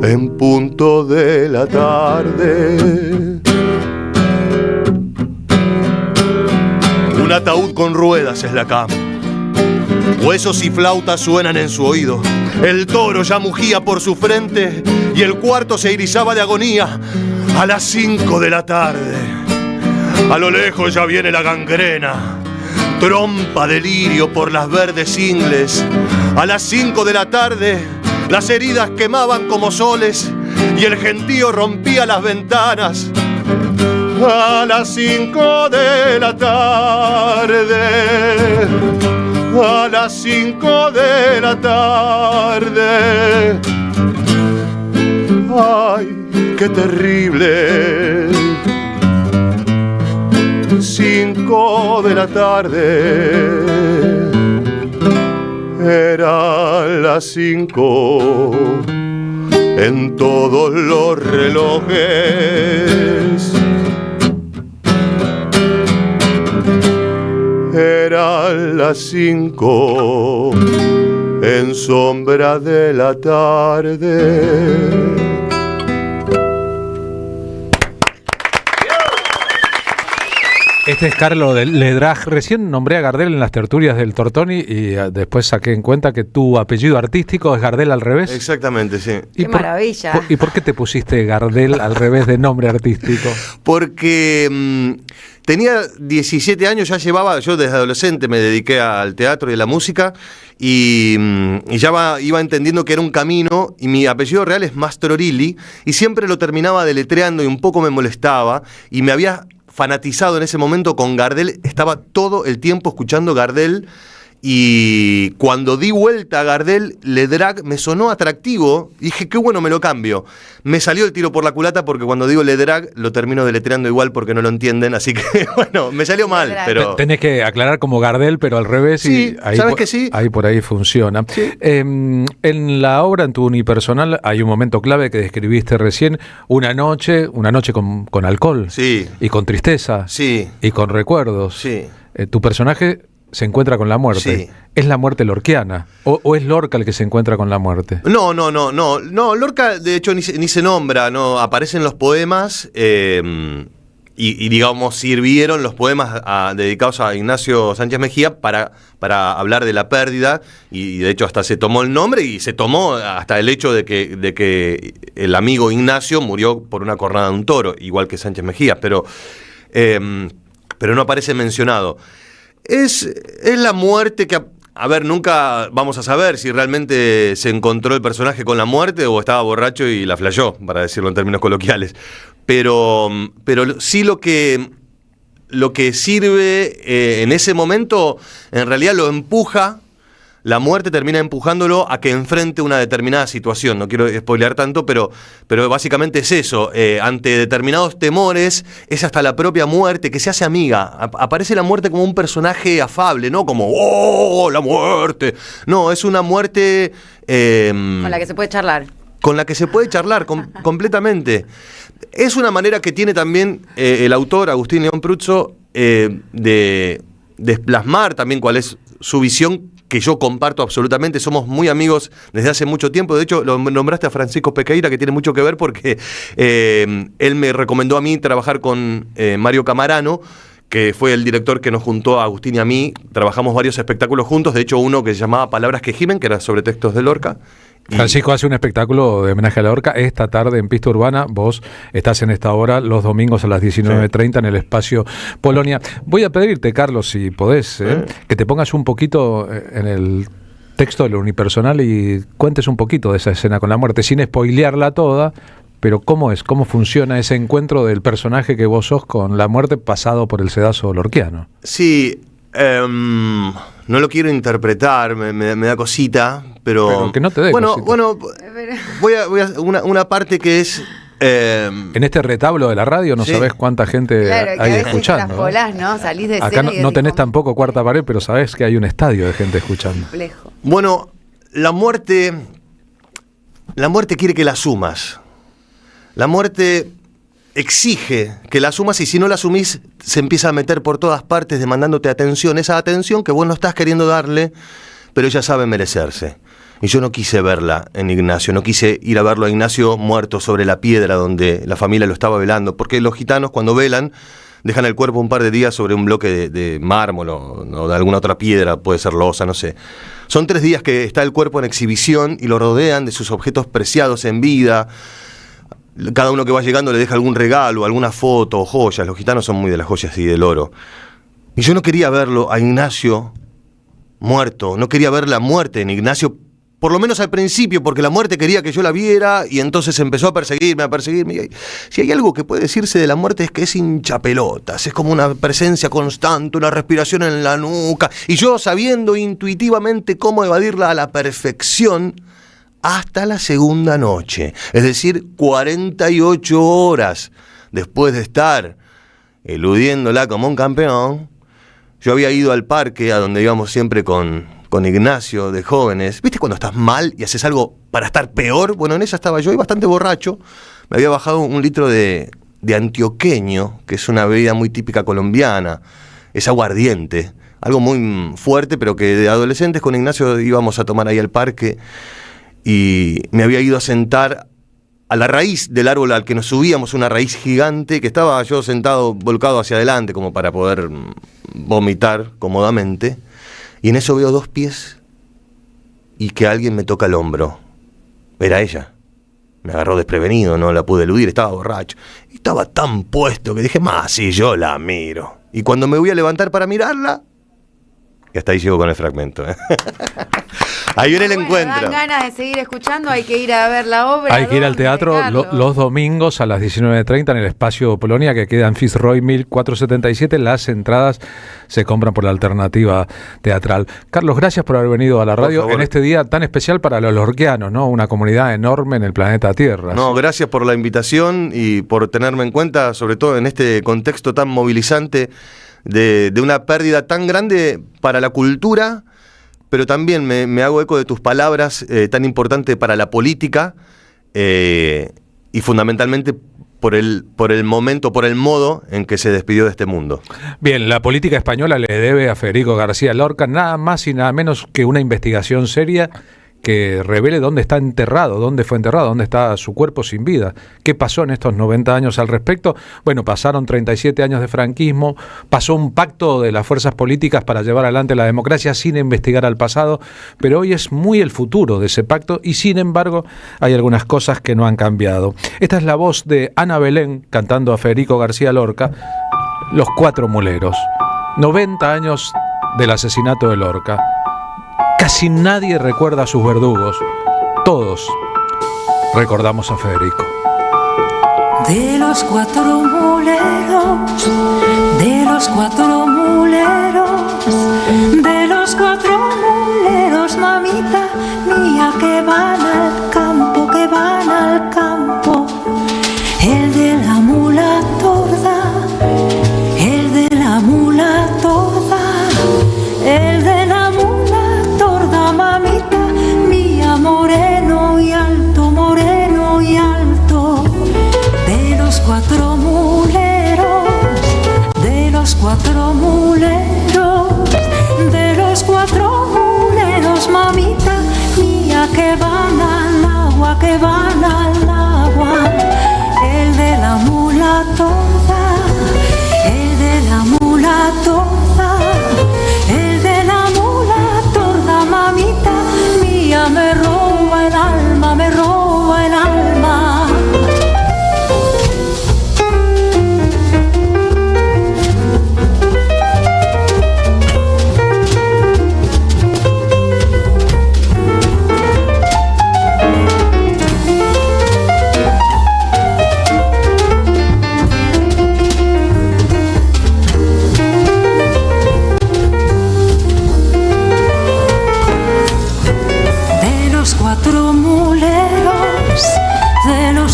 en punto de la tarde, un ataúd con ruedas es la cama. Huesos y flautas suenan en su oído. El toro ya mugía por su frente y el cuarto se irisaba de agonía. A las 5 de la tarde, a lo lejos ya viene la gangrena. Trompa de lirio por las verdes ingles. A las 5 de la tarde, las heridas quemaban como soles y el gentío rompía las ventanas. A las 5 de la tarde, a las 5 de la tarde. Ay, qué terrible. 5 de la tarde. Eran las 5 en todos los relojes. Eran las 5 en sombra de la tarde. Este es Carlos de Ledrag. Recién nombré a Gardel en las tertulias del Tortoni y después saqué en cuenta que tu apellido artístico es Gardel al revés. Exactamente, sí. ¡Qué maravilla! ¿Y por qué te pusiste Gardel al revés de nombre artístico? Porque tenía 17 años, ya llevaba, yo desde adolescente me dediqué al teatro y a la música y ya iba entendiendo que era un camino y mi apellido real es Mastrorilli y siempre lo terminaba deletreando y un poco me molestaba y me había fanatizado en ese momento con Gardel, estaba todo el tiempo escuchando Gardel y cuando di vuelta a Gardel, Ledrag me sonó atractivo, dije qué bueno, me lo cambio. Me salió el tiro por la culata porque cuando digo Ledrag lo termino deletreando igual porque no lo entienden, así que bueno, me salió mal, Ledrag. pero... Tenés que aclarar como Gardel, pero al revés. Sí, y ahí ¿sabes que sí? Ahí por ahí funciona. Sí. En la obra, en tu unipersonal, hay un momento clave que describiste recién, una noche con alcohol. Sí. Y con tristeza. Sí. Y con recuerdos. Sí. Tu personaje se encuentra con la muerte. Sí. ¿Es la muerte lorquiana? ¿O es Lorca el que se encuentra con la muerte? No, Lorca de hecho ni se nombra, no aparecen los poemas y digamos sirvieron los poemas dedicados a Ignacio Sánchez Mejía para hablar de la pérdida y de hecho hasta se tomó el nombre y se tomó hasta el hecho de que el amigo Ignacio murió por una cornada de un toro, igual que Sánchez Mejía, pero no aparece mencionado. Es la muerte que... A ver, nunca vamos a saber si realmente se encontró el personaje con la muerte o estaba borracho y la flayó, para decirlo en términos coloquiales. Pero sí lo que sirve en ese momento, en realidad lo empuja, la muerte termina empujándolo a que enfrente una determinada situación. No quiero spoilear tanto, pero básicamente es eso. Ante determinados temores, es hasta la propia muerte que se hace amiga. Aparece la muerte como un personaje afable, no como ¡oh, la muerte! No, es una muerte... Con la que se puede charlar. Con la que se puede charlar completamente. Es una manera que tiene también el autor, Agustín León Pruzzo, de plasmar también cuál es su visión, que yo comparto absolutamente. Somos muy amigos desde hace mucho tiempo. De hecho, lo nombraste a Francisco Pequeira, que tiene mucho que ver porque él me recomendó a mí trabajar con Mario Camarano, que fue el director que nos juntó a Agustín y a mí. Trabajamos varios espectáculos juntos, de hecho uno que se llamaba Palabras que gimen, que era sobre textos de Lorca. Francisco hace un espectáculo de homenaje a Lorca esta tarde en Pista Urbana. Vos estás en esta hora los domingos a las 19:30 en el espacio Polonia. Voy a pedirte, Carlos, si podés, que te pongas un poquito en el texto del unipersonal y cuentes un poquito de esa escena con la muerte, sin spoilearla toda, pero cómo funciona ese encuentro del personaje que vos sos con la muerte pasado por el sedazo lorquiano. Sí, no lo quiero interpretar, me da cosita, pero que no te dé cosita. Bueno, voy a una parte que es... en este retablo de la radio no sabés cuánta gente hay escuchando. Traspolás, ¿no? Salís de acá escena no tenés tampoco cuarta pared, pero sabés que hay un estadio de gente escuchando. Complejo. Bueno, la muerte quiere que la asumas. La muerte exige que la asumas y si no la asumís se empieza a meter por todas partes demandándote atención, esa atención que vos no estás queriendo darle, pero ella sabe merecerse. Y yo no quise verla en Ignacio, no quise ir a verlo a Ignacio muerto sobre la piedra donde la familia lo estaba velando, porque los gitanos cuando velan dejan el cuerpo un par de días sobre un bloque de mármol o de alguna otra piedra, puede ser losa, no sé. Son 3 días que está el cuerpo en exhibición y lo rodean de sus objetos preciados en vida. Cada uno que va llegando le deja algún regalo, alguna foto o joyas. Los gitanos son muy de las joyas y del oro. Y yo no quería verlo a Ignacio muerto, no quería ver la muerte en Ignacio, por lo menos al principio, porque la muerte quería que yo la viera y entonces empezó a perseguirme. Y si hay algo que puede decirse de la muerte es que es hinchapelotas, es como una presencia constante, una respiración en la nuca, y yo sabiendo intuitivamente cómo evadirla a la perfección hasta la segunda noche, es decir, 48 horas después de estar eludiéndola como un campeón. Yo había ido al parque, a donde íbamos siempre con Ignacio de jóvenes. ¿Viste cuando estás mal y haces algo para estar peor? Bueno, en esa estaba yo y bastante borracho. Me había bajado 1 litro de antioqueño, que es una bebida muy típica colombiana. Es aguardiente, algo muy fuerte, pero que de adolescentes con Ignacio íbamos a tomar ahí al parque. Y me había ido a sentar a la raíz del árbol al que nos subíamos, una raíz gigante, que estaba yo sentado, volcado hacia adelante, como para poder vomitar cómodamente. Y en eso veo 2 pies y que alguien me toca el hombro. Era ella. Me agarró desprevenido, no la pude eludir, estaba borracho. Y estaba tan puesto que dije, sí, yo la miro. Y cuando me voy a levantar para mirarla, y hasta ahí llego con el fragmento. Ahí viene el encuentro. Dan ganas de seguir escuchando, hay que ir a ver la obra. Hay que ir al teatro los domingos a las 19:30 en el Espacio Polonia, que queda en Fitzroy 1477. Las entradas se compran por la alternativa teatral. Carlos, gracias por haber venido a la radio en este día tan especial para los lorquianos, ¿no? Una comunidad enorme en el planeta Tierra. No, gracias por la invitación y por tenerme en cuenta, sobre todo en este contexto tan movilizante de una pérdida tan grande para la cultura. Pero también me hago eco de tus palabras, tan importante para la política y fundamentalmente por el momento, por el modo en que se despidió de este mundo. Bien, la política española le debe a Federico García Lorca nada más y nada menos que una investigación seria que revele dónde está enterrado, dónde fue enterrado, dónde está su cuerpo sin vida. ¿Qué pasó en estos 90 años al respecto? Bueno, pasaron 37 años de franquismo, pasó un pacto de las fuerzas políticas para llevar adelante la democracia sin investigar al pasado, pero hoy es muy el futuro de ese pacto y sin embargo hay algunas cosas que no han cambiado. Esta es la voz de Ana Belén cantando a Federico García Lorca, Los 4 Muleros. 90 años del asesinato de Lorca. Casi nadie recuerda a sus verdugos. Todos recordamos a Federico. De los 4 muleros, de los 4 muleros, de los 4 muleros, mamita mía, que van al campo, que van al campo. El de la mula torda, el de la mula torda, el de la mula torda, mamita mía, moreno y alto, moreno y alto. De los 4 muleros, de los 4 muleros, de los 4 muleros, mamita mía, que van al agua, que van al agua. El de la mula torda, el de la mula torda, el de la mula torda, mamita mía, me roba el alma, me roba el alma. De los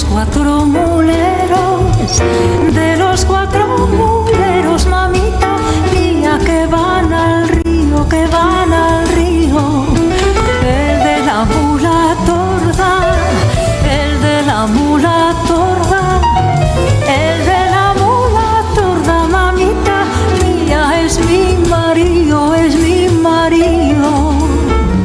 4 muleros, de los 4 muleros, mamita mía, que van al río, que van al río. El de la mula torda, el de la mula torda, el de la mula torda, mamita mía, es mi marido, es mi marido.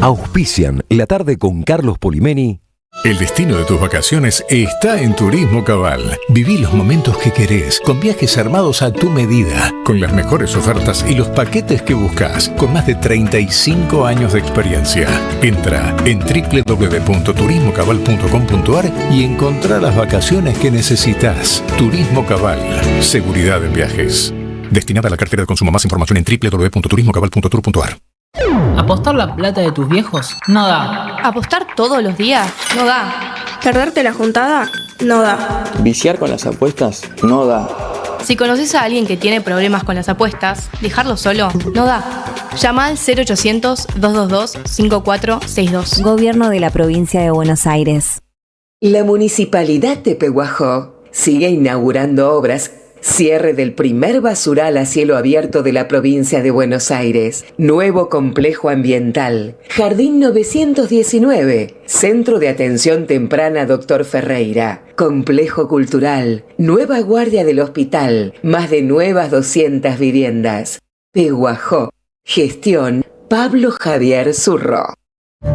Auspician La Tarde con Carlos Polimeni. El destino de tus vacaciones está en Turismo Cabal. Viví los momentos que querés, con viajes armados a tu medida, con las mejores ofertas y los paquetes que buscas, con más de 35 años de experiencia. Entra en www.turismocabal.com.ar y encontrá las vacaciones que necesitas. Turismo Cabal. Seguridad en viajes. Destinada a la cartera de consumo. Más información en www.turismocabal.tour.ar. ¿Apostar la plata de tus viejos? No da. ¿Apostar todos los días? No da. ¿Perderte la juntada? No da. ¿Viciar con las apuestas? No da. Si conoces a alguien que tiene problemas con las apuestas, dejarlo solo no da. Llama al 0800-222-5462. Gobierno de la Provincia de Buenos Aires. La Municipalidad de Pehuajó sigue inaugurando obras. Cierre del primer basural a cielo abierto de la provincia de Buenos Aires. Nuevo complejo ambiental. Jardín 919. Centro de Atención Temprana Dr. Ferreira. Complejo cultural. Nueva guardia del hospital. Más de nuevas 200 viviendas. Pehuajó. Gestión Pablo Javier Zurro.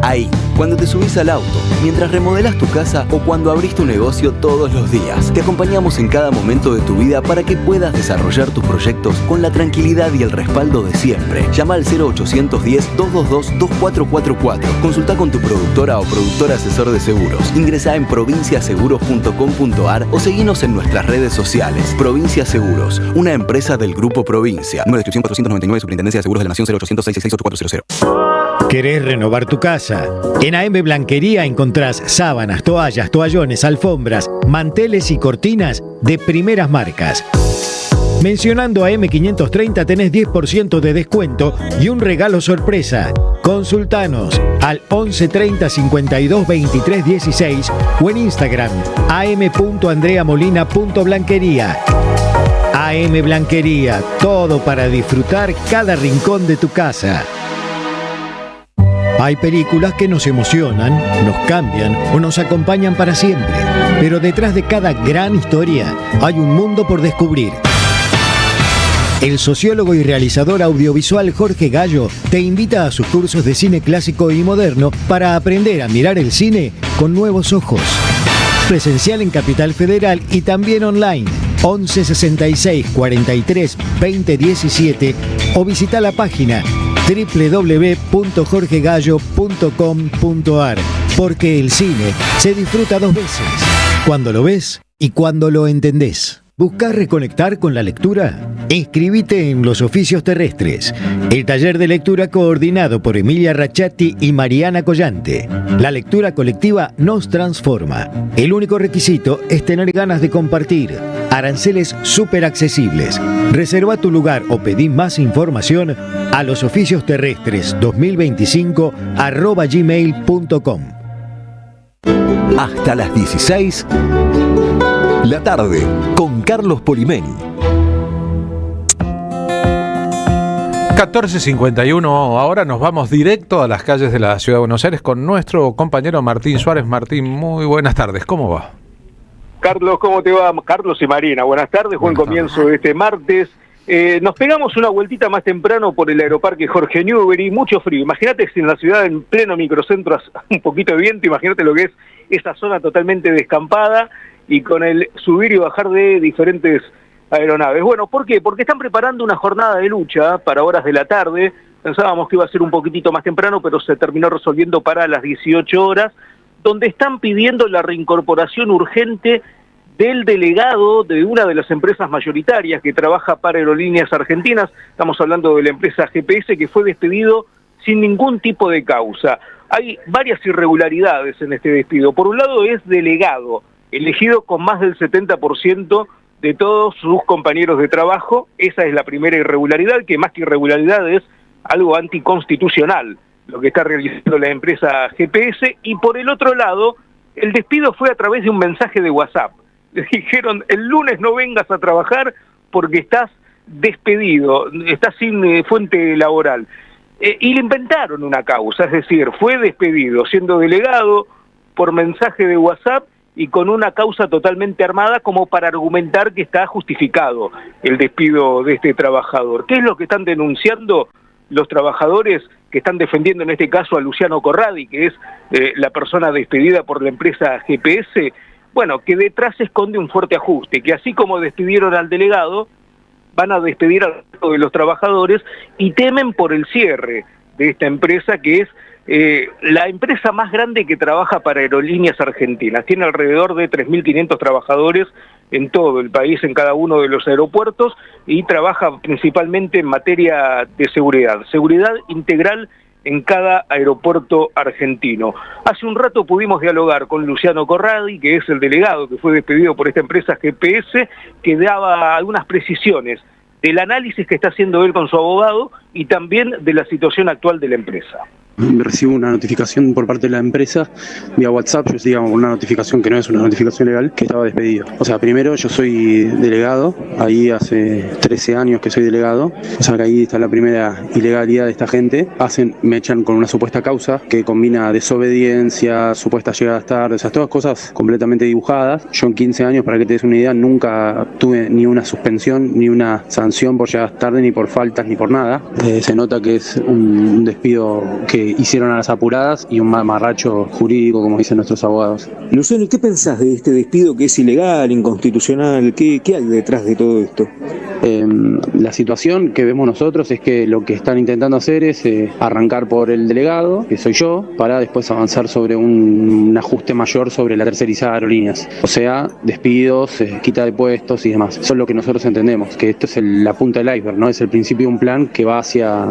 Ahí, cuando te subís al auto, mientras remodelás tu casa o cuando abrís tu negocio todos los días. Te acompañamos en cada momento de tu vida para que puedas desarrollar tus proyectos con la tranquilidad y el respaldo de siempre. Llama al 0810-222-2444. Consulta con tu productora o productor asesor de seguros. Ingresá en provinciaseguros.com.ar o seguinos en nuestras redes sociales. Provincia Seguros, una empresa del Grupo Provincia. Número de inscripción 499, Superintendencia de Seguros de la Nación, 0800-666-8400. ¿Querés renovar tu casa? En AM Blanquería encontrás sábanas, toallas, toallones, alfombras, manteles y cortinas de primeras marcas. Mencionando AM 530 tenés 10% de descuento y un regalo sorpresa. Consultanos al 11 30 52 23 16 o en Instagram am.andreamolina.blanquería. AM Blanquería, todo para disfrutar cada rincón de tu casa. Hay películas que nos emocionan, nos cambian o nos acompañan para siempre. Pero detrás de cada gran historia hay un mundo por descubrir. El sociólogo y realizador audiovisual Jorge Gallo te invita a sus cursos de cine clásico y moderno para aprender a mirar el cine con nuevos ojos. Presencial en Capital Federal y también online. 11 66 43 20 17 o visita la página www.jorgegallo.com.ar, porque el cine se disfruta dos veces, cuando lo ves y cuando lo entendés. ¿Buscás reconectar con la lectura? Inscribite en Los Oficios Terrestres, el taller de lectura coordinado por Emilia Rachati y Mariana Collante. La lectura colectiva nos transforma. El único requisito es tener ganas de compartir. Aranceles súper accesibles. Reserva tu lugar o pedí más información a losoficiosterrestres2025@gmail.com. Hasta las 16, La Tarde con Carlos Polimeni. 14:51, ahora nos vamos directo a las calles de la Ciudad de Buenos Aires con nuestro compañero Martín Suárez. Martín, muy buenas tardes, ¿cómo va? Carlos, ¿cómo te va? Carlos y Marina, buenas tardes, buen comienzo de este martes. Nos pegamos una vueltita más temprano por el Aeroparque Jorge Newbery, mucho frío. Imagínate si en la ciudad, en pleno microcentro, hace un poquito de viento, imagínate lo que es esa zona totalmente descampada y con el subir y bajar de diferentes aeronaves. Bueno, ¿por qué? Porque están preparando una jornada de lucha para horas de la tarde. Pensábamos que iba a ser un poquitito más temprano, pero se terminó resolviendo para las 18 horas, donde están pidiendo la reincorporación urgente del delegado de una de las empresas mayoritarias que trabaja para Aerolíneas Argentinas. Estamos hablando de la empresa GPS, que fue despedido sin ningún tipo de causa. Hay varias irregularidades en este despido. Por un lado es delegado, elegido con más del 70% de todos sus compañeros de trabajo. Esa es la primera irregularidad, que más que irregularidad es algo anticonstitucional, lo que está realizando la empresa GPS. Y por el otro lado, el despido fue a través de un mensaje de WhatsApp. Le dijeron, el lunes no vengas a trabajar porque estás despedido, estás sin fuente laboral. Y le inventaron una causa, es decir, fue despedido siendo delegado por mensaje de WhatsApp y con una causa totalmente armada como para argumentar que está justificado el despido de este trabajador. ¿Qué es lo que están denunciando los trabajadores que están defendiendo en este caso a Luciano Corradi, que es la persona despedida por la empresa GPS, bueno, que detrás se esconde un fuerte ajuste, que así como despidieron al delegado, van a despedir al resto de los trabajadores y temen por el cierre de esta empresa, que es la empresa más grande que trabaja para Aerolíneas Argentinas. Tiene alrededor de 3.500 trabajadores en todo el país, en cada uno de los aeropuertos, y trabaja principalmente en materia de seguridad integral en cada aeropuerto argentino. Hace un rato pudimos dialogar con Luciano Corradi, que es el delegado que fue despedido por esta empresa GPS, que daba algunas precisiones del análisis que está haciendo él con su abogado y también de la situación actual de la empresa. Recibo una notificación por parte de la empresa vía WhatsApp, digamos una notificación que no es una notificación legal, que estaba despedido. O sea, primero yo soy delegado, ahí hace 13 años que soy delegado, o sea que ahí está la primera ilegalidad de esta gente. Me echan con una supuesta causa que combina desobediencia, supuestas llegadas tarde, o sea, todas cosas completamente dibujadas. Yo en 15 años, para que te des una idea, nunca tuve ni una suspensión, ni una sanción por llegadas tarde, ni por faltas, ni por nada. Se nota que es un despido que hicieron a las apuradas y un mamarracho jurídico, como dicen nuestros abogados. Luciano, ¿qué pensás de este despido que es ilegal, inconstitucional? ¿Qué hay detrás de todo esto? La situación que vemos nosotros es que lo que están intentando hacer es arrancar por el delegado, que soy yo, para después avanzar sobre un ajuste mayor sobre la tercerizada de aerolíneas. O sea, despidos, quita de puestos y demás. Eso es lo que nosotros entendemos, que esto es la punta del iceberg, ¿no? Es el principio de un plan que va hacia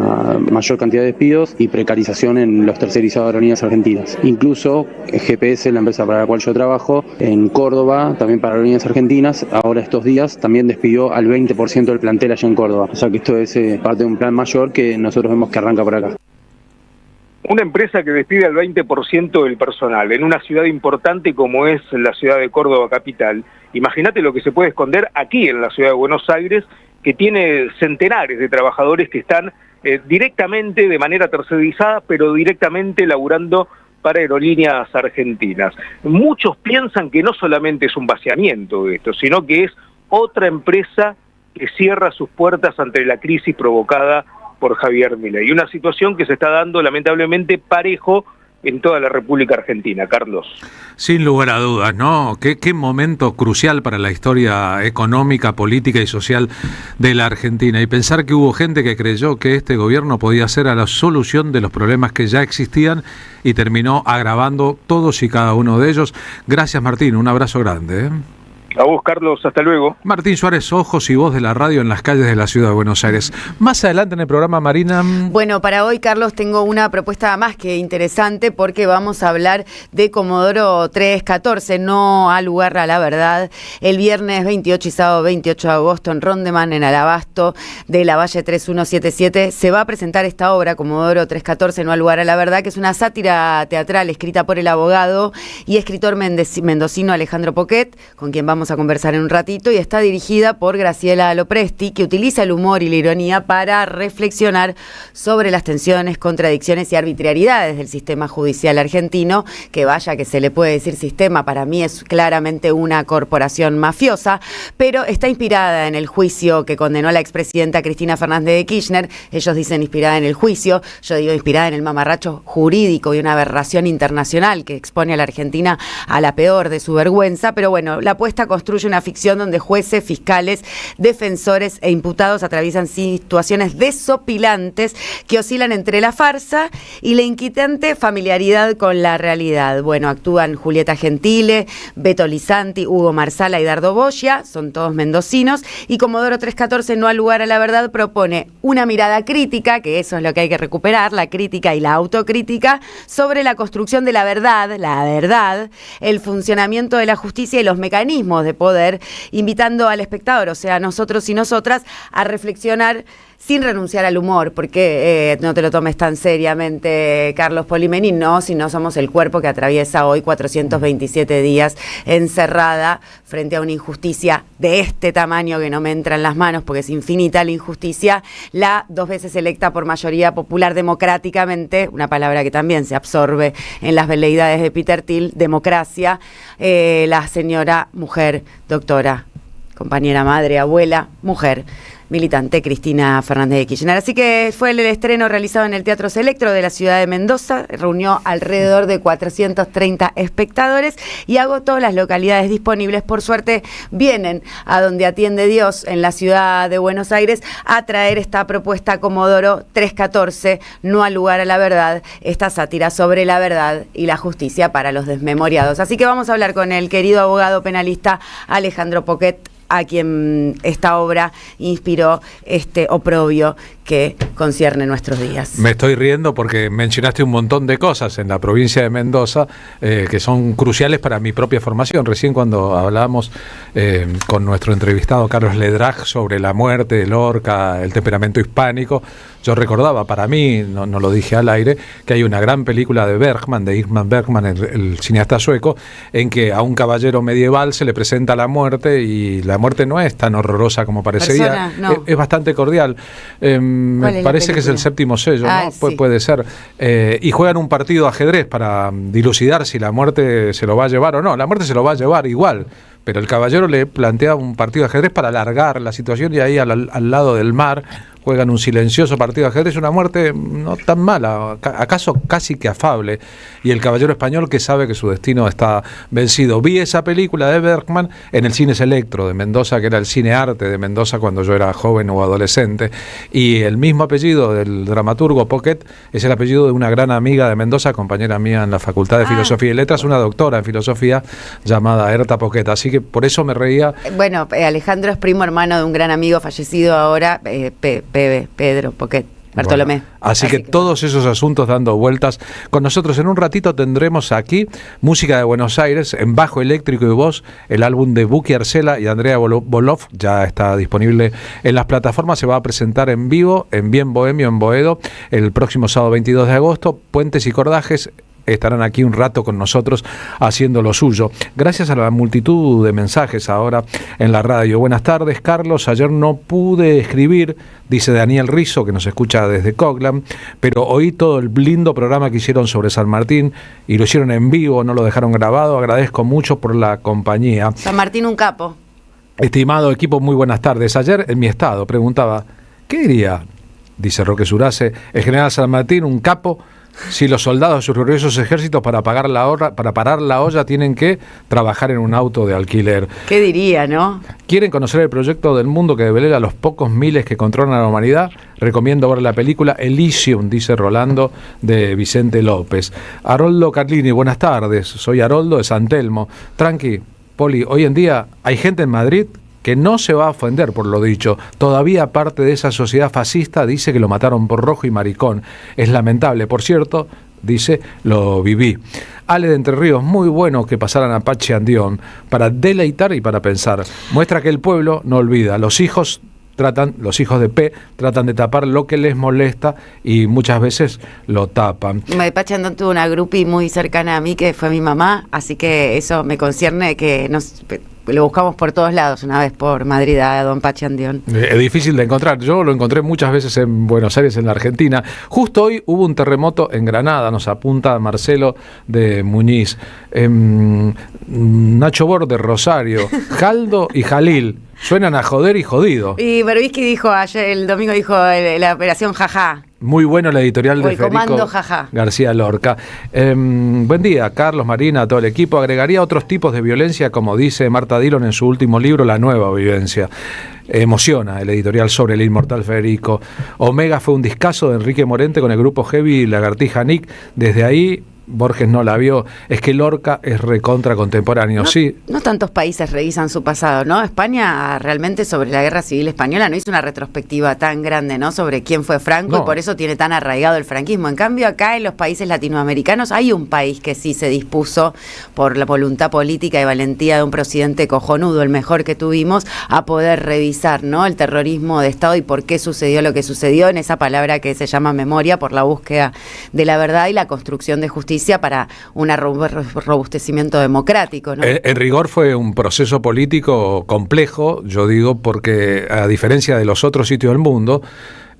mayor cantidad de despidos y precarización en los tercerizados de aerolíneas argentinas. Incluso GPS, la empresa para la cual yo trabajo, en Córdoba, también para aerolíneas argentinas, ahora estos días también despidió al 20% del plantel allá en Córdoba. O sea que esto es parte de un plan mayor que nosotros vemos que arranca por acá. Una empresa que despide al 20% del personal en una ciudad importante como es la ciudad de Córdoba capital. Imagínate lo que se puede esconder aquí en la ciudad de Buenos Aires, que tiene centenares de trabajadores que están directamente, de manera tercerizada, pero directamente laburando para Aerolíneas Argentinas. Muchos piensan que no solamente es un vaciamiento de esto, sino que es otra empresa que cierra sus puertas ante la crisis provocada por Javier Milei. Y una situación que se está dando lamentablemente parejo en toda la República Argentina, Carlos. Sin lugar a dudas, ¿no? Qué momento crucial para la historia económica, política y social de la Argentina. Y pensar que hubo gente que creyó que este gobierno podía ser a la solución de los problemas que ya existían y terminó agravando todos y cada uno de ellos. Gracias, Martín. Un abrazo grande, ¿eh? A vos, Carlos, hasta luego. Martín Suárez, ojos y voz de la radio en las calles de la ciudad de Buenos Aires. Más adelante en el programa, Marina. Bueno, para hoy, Carlos, tengo una propuesta más que interesante porque vamos a hablar de Comodoro 314, no ha lugar a la verdad. El viernes 28 y sábado 28 de agosto en Rondeman, en Alabasto, de la Valle 3177, se va a presentar esta obra, Comodoro 314, no ha lugar a la verdad, que es una sátira teatral escrita por el abogado y escritor mendocino Alejandro Poquet, con quien vamos a conversar en un ratito, y está dirigida por Graciela Lopresti, que utiliza el humor y la ironía para reflexionar sobre las tensiones, contradicciones y arbitrariedades del sistema judicial argentino, que vaya que se le puede decir sistema, para mí es claramente una corporación mafiosa, pero está inspirada en el juicio que condenó a la expresidenta Cristina Fernández de Kirchner. Ellos dicen inspirada en el juicio, yo digo inspirada en el mamarracho jurídico y una aberración internacional que expone a la Argentina a la peor de su vergüenza, pero bueno, la apuesta construye una ficción donde jueces, fiscales, defensores e imputados atraviesan situaciones desopilantes que oscilan entre la farsa y la inquietante familiaridad con la realidad. Bueno, actúan Julieta Gentile, Beto Lisanti, Hugo Marsala y Dardo Boya, son todos mendocinos, y Comodoro 314 no ha lugar a la verdad propone una mirada crítica, que eso es lo que hay que recuperar, la crítica y la autocrítica, sobre la construcción de la verdad, el funcionamiento de la justicia y los mecanismos de poder, invitando al espectador, o sea, nosotros y nosotras, a reflexionar sin renunciar al humor, porque no te lo tomes tan seriamente, Carlos Polimeni, no, si no somos el cuerpo que atraviesa hoy 427 días encerrada frente a una injusticia de este tamaño que no me entra en las manos, porque es infinita la injusticia, la 2 veces electa por mayoría popular democráticamente, una palabra que también se absorbe en las veleidades de Peter Thiel, democracia, la señora mujer, doctora, compañera, madre, abuela, mujer, militante Cristina Fernández de Kirchner. Así que fue el estreno realizado en el Teatro Selectro de la ciudad de Mendoza, reunió alrededor de 430 espectadores y agotó las localidades disponibles. Por suerte vienen a Donde Atiende Dios, en la ciudad de Buenos Aires, a traer esta propuesta Comodoro 314, No al lugar a la verdad, esta sátira sobre la verdad y la justicia para los desmemoriados. Así que vamos a hablar con el querido abogado penalista Alejandro Poquet, a quien esta obra inspiró este oprobio que concierne nuestros días. Me estoy riendo porque mencionaste un montón de cosas en la provincia de Mendoza que son cruciales para mi propia formación. Recién cuando hablábamos con nuestro entrevistado Carlos Ledrag sobre la muerte de Lorca, el temperamento hispánico, yo recordaba, para mí, no lo dije al aire, que hay una gran película de Bergman, de Ingmar Bergman, el cineasta sueco, en que a un caballero medieval se le presenta la muerte y la muerte no es tan horrorosa como parecería. No. Es bastante cordial. Me parece que es el séptimo sello, ¿no? Sí. Puede ser. Y juegan un partido de ajedrez para dilucidar si la muerte se lo va a llevar o no. La muerte se lo va a llevar igual, pero el caballero le plantea un partido de ajedrez para alargar la situación y ahí al lado del mar juegan un silencioso partido de ajedrez, una muerte no tan mala, acaso casi que afable, y el caballero español que sabe que su destino está vencido. Vi esa película de Bergman en el Cine Selectro de Mendoza, que era el cine arte de Mendoza cuando yo era joven o adolescente, y el mismo apellido del dramaturgo Poquet es el apellido de una gran amiga de Mendoza, compañera mía en la Facultad de Filosofía y Letras, una doctora en filosofía llamada Herta Poquet, así que por eso me reía. Bueno, Alejandro es primo hermano de un gran amigo fallecido ahora, Pedro Poquet, Bartolomé. Bueno, así que todos esos asuntos dando vueltas con nosotros. En un ratito tendremos aquí música de Buenos Aires en bajo eléctrico y voz, el álbum de Buki Arcela y Andrea Bolov, ya está disponible en las plataformas, se va a presentar en vivo en Bien Bohemio en Boedo el próximo sábado 22 de agosto. Puentes y Cordajes estarán aquí un rato con nosotros haciendo lo suyo. Gracias a la multitud de mensajes ahora en la radio. Buenas tardes, Carlos. Ayer no pude escribir, dice Daniel Rizzo, que nos escucha desde Coglan, pero oí todo el lindo programa que hicieron sobre San Martín y lo hicieron en vivo, no lo dejaron grabado. Agradezco mucho por la compañía. San Martín, un capo. Estimado equipo, muy buenas tardes. Ayer en mi estado preguntaba, ¿qué diría? Dice Roque Surace, el general San Martín, un capo. Si los soldados de sus gloriosos ejércitos para parar la olla tienen que trabajar en un auto de alquiler. ¿Qué diría, no? ¿Quieren conocer el proyecto del mundo que devela a los pocos miles que controlan a la humanidad? Recomiendo ver la película Elysium, dice Rolando, de Vicente López. Haroldo Carlini, buenas tardes. Soy Haroldo de San Telmo. Tranqui, Poli, hoy en día hay gente en Madrid que no se va a ofender por lo dicho. Todavía parte de esa sociedad fascista dice que lo mataron por rojo y maricón. Es lamentable, por cierto, dice, lo viví. Ale de Entre Ríos, muy bueno que pasaran a Pachi Andión para deleitar y para pensar. Muestra que el pueblo no olvida. Los hijos de P tratan de tapar lo que les molesta y muchas veces lo tapan. Pachi Andión tuvo una groupie muy cercana a mí que fue mi mamá, así que eso me concierne que lo buscamos por todos lados, una vez por Madrid a don Pachi Andión. Es difícil de encontrar, yo lo encontré muchas veces en Buenos Aires, en la Argentina. Justo hoy hubo un terremoto en Granada, nos apunta Marcelo de Muñiz, Nacho Bor de Rosario, Jaldo y Jalil, suenan a joder y jodido. Y Berbisky dijo ayer, el domingo dijo la operación Jajá. Muy bueno la editorial de Federico García Lorca. Buen día, Carlos, Marina, todo el equipo. Agregaría otros tipos de violencia, como dice Marta Dillon en su último libro, La Nueva Vivencia. Emociona el editorial sobre el inmortal Federico. Omega fue un discazo de Enrique Morente con el grupo Heavy Lagartija Nick. Desde ahí Borges no la vio. Es que Lorca es recontra contemporáneo, sí. No tantos países revisan su pasado, ¿no? España realmente sobre la Guerra Civil Española no hizo una retrospectiva tan grande, ¿no? Sobre quién fue Franco, y por eso tiene tan arraigado el franquismo. En cambio, acá en los países latinoamericanos hay un país que sí se dispuso, por la voluntad política y valentía de un presidente cojonudo, el mejor que tuvimos, a poder revisar, ¿no? El terrorismo de Estado y por qué sucedió lo que sucedió, en esa palabra que se llama memoria, por la búsqueda de la verdad y la construcción de justicia para un robustecimiento democrático, ¿no? En rigor fue un proceso político complejo, yo digo, porque a diferencia de los otros sitios del mundo,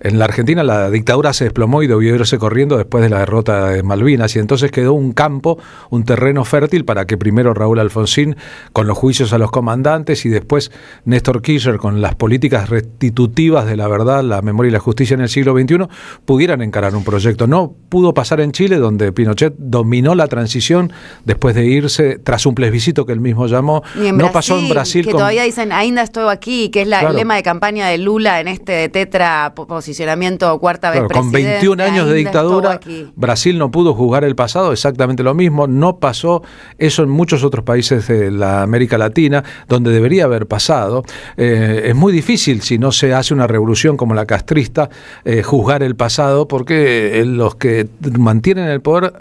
En la Argentina la dictadura se desplomó y debió irse corriendo después de la derrota de Malvinas, y entonces quedó un campo, un terreno fértil para que primero Raúl Alfonsín, con los juicios a los comandantes, y después Néstor Kirchner, con las políticas restitutivas de la verdad, la memoria y la justicia en el siglo XXI, pudieran encarar un proyecto. No pudo pasar en Chile, donde Pinochet dominó la transición después de irse tras un plebiscito que él mismo llamó. No pasó en Brasil. Que todavía dicen, ainda estoy aquí, que es el lema de campaña de Lula en este tetra posicionamiento cuarta vez presidente. Con 21 años de dictadura, Brasil no pudo juzgar el pasado, exactamente lo mismo. No pasó eso en muchos otros países de la América Latina, donde debería haber pasado. Es muy difícil, si no se hace una revolución como la castrista, juzgar el pasado, porque los que mantienen el poder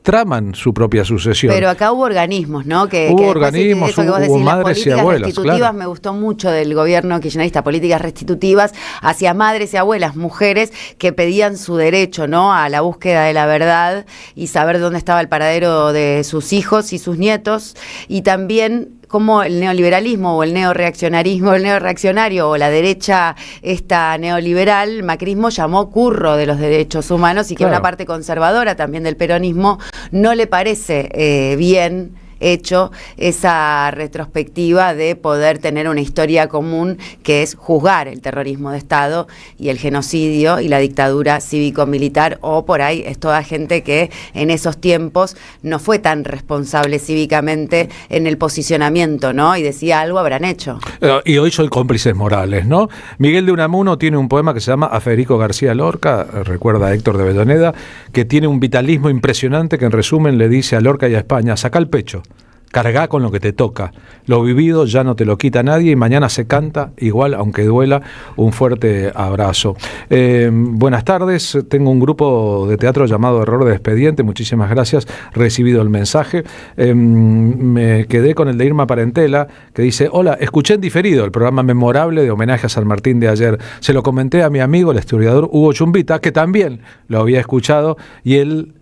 traman su propia sucesión. Pero acá hubo organismos, ¿no? Hubo organismos, hubo madres y abuelas. Restitutivas, claro. Me gustó mucho del gobierno kirchnerista, políticas restitutivas hacia madres y abuelas, mujeres que pedían su derecho, ¿no? A la búsqueda de la verdad y saber dónde estaba el paradero de sus hijos y sus nietos, y también como el neoliberalismo o el neoreaccionarismo, el neoreaccionario o la derecha esta neoliberal, el macrismo llamó curro de los derechos humanos, y que una parte conservadora también del peronismo no le parece bien hecho esa retrospectiva de poder tener una historia común, que es juzgar el terrorismo de Estado y el genocidio y la dictadura cívico-militar, o por ahí es toda gente que en esos tiempos no fue tan responsable cívicamente en el posicionamiento, ¿no? Y decía, algo habrán hecho. Y hoy son cómplices morales, ¿no? Miguel de Unamuno tiene un poema que se llama A Federico García Lorca, recuerda a Héctor de Avellaneda, que tiene un vitalismo impresionante, que en resumen le dice a Lorca y a España: saca el pecho, cargá con lo que te toca, lo vivido ya no te lo quita nadie, y mañana se canta igual aunque duela. Un fuerte abrazo. Buenas tardes, tengo un grupo de teatro llamado Error de Expediente, muchísimas gracias, recibido el mensaje. Me quedé con el de Irma Parentela, que dice: hola, escuché en diferido el programa memorable de homenaje a San Martín de ayer, se lo comenté a mi amigo el historiador Hugo Chumbita, que también lo había escuchado, y él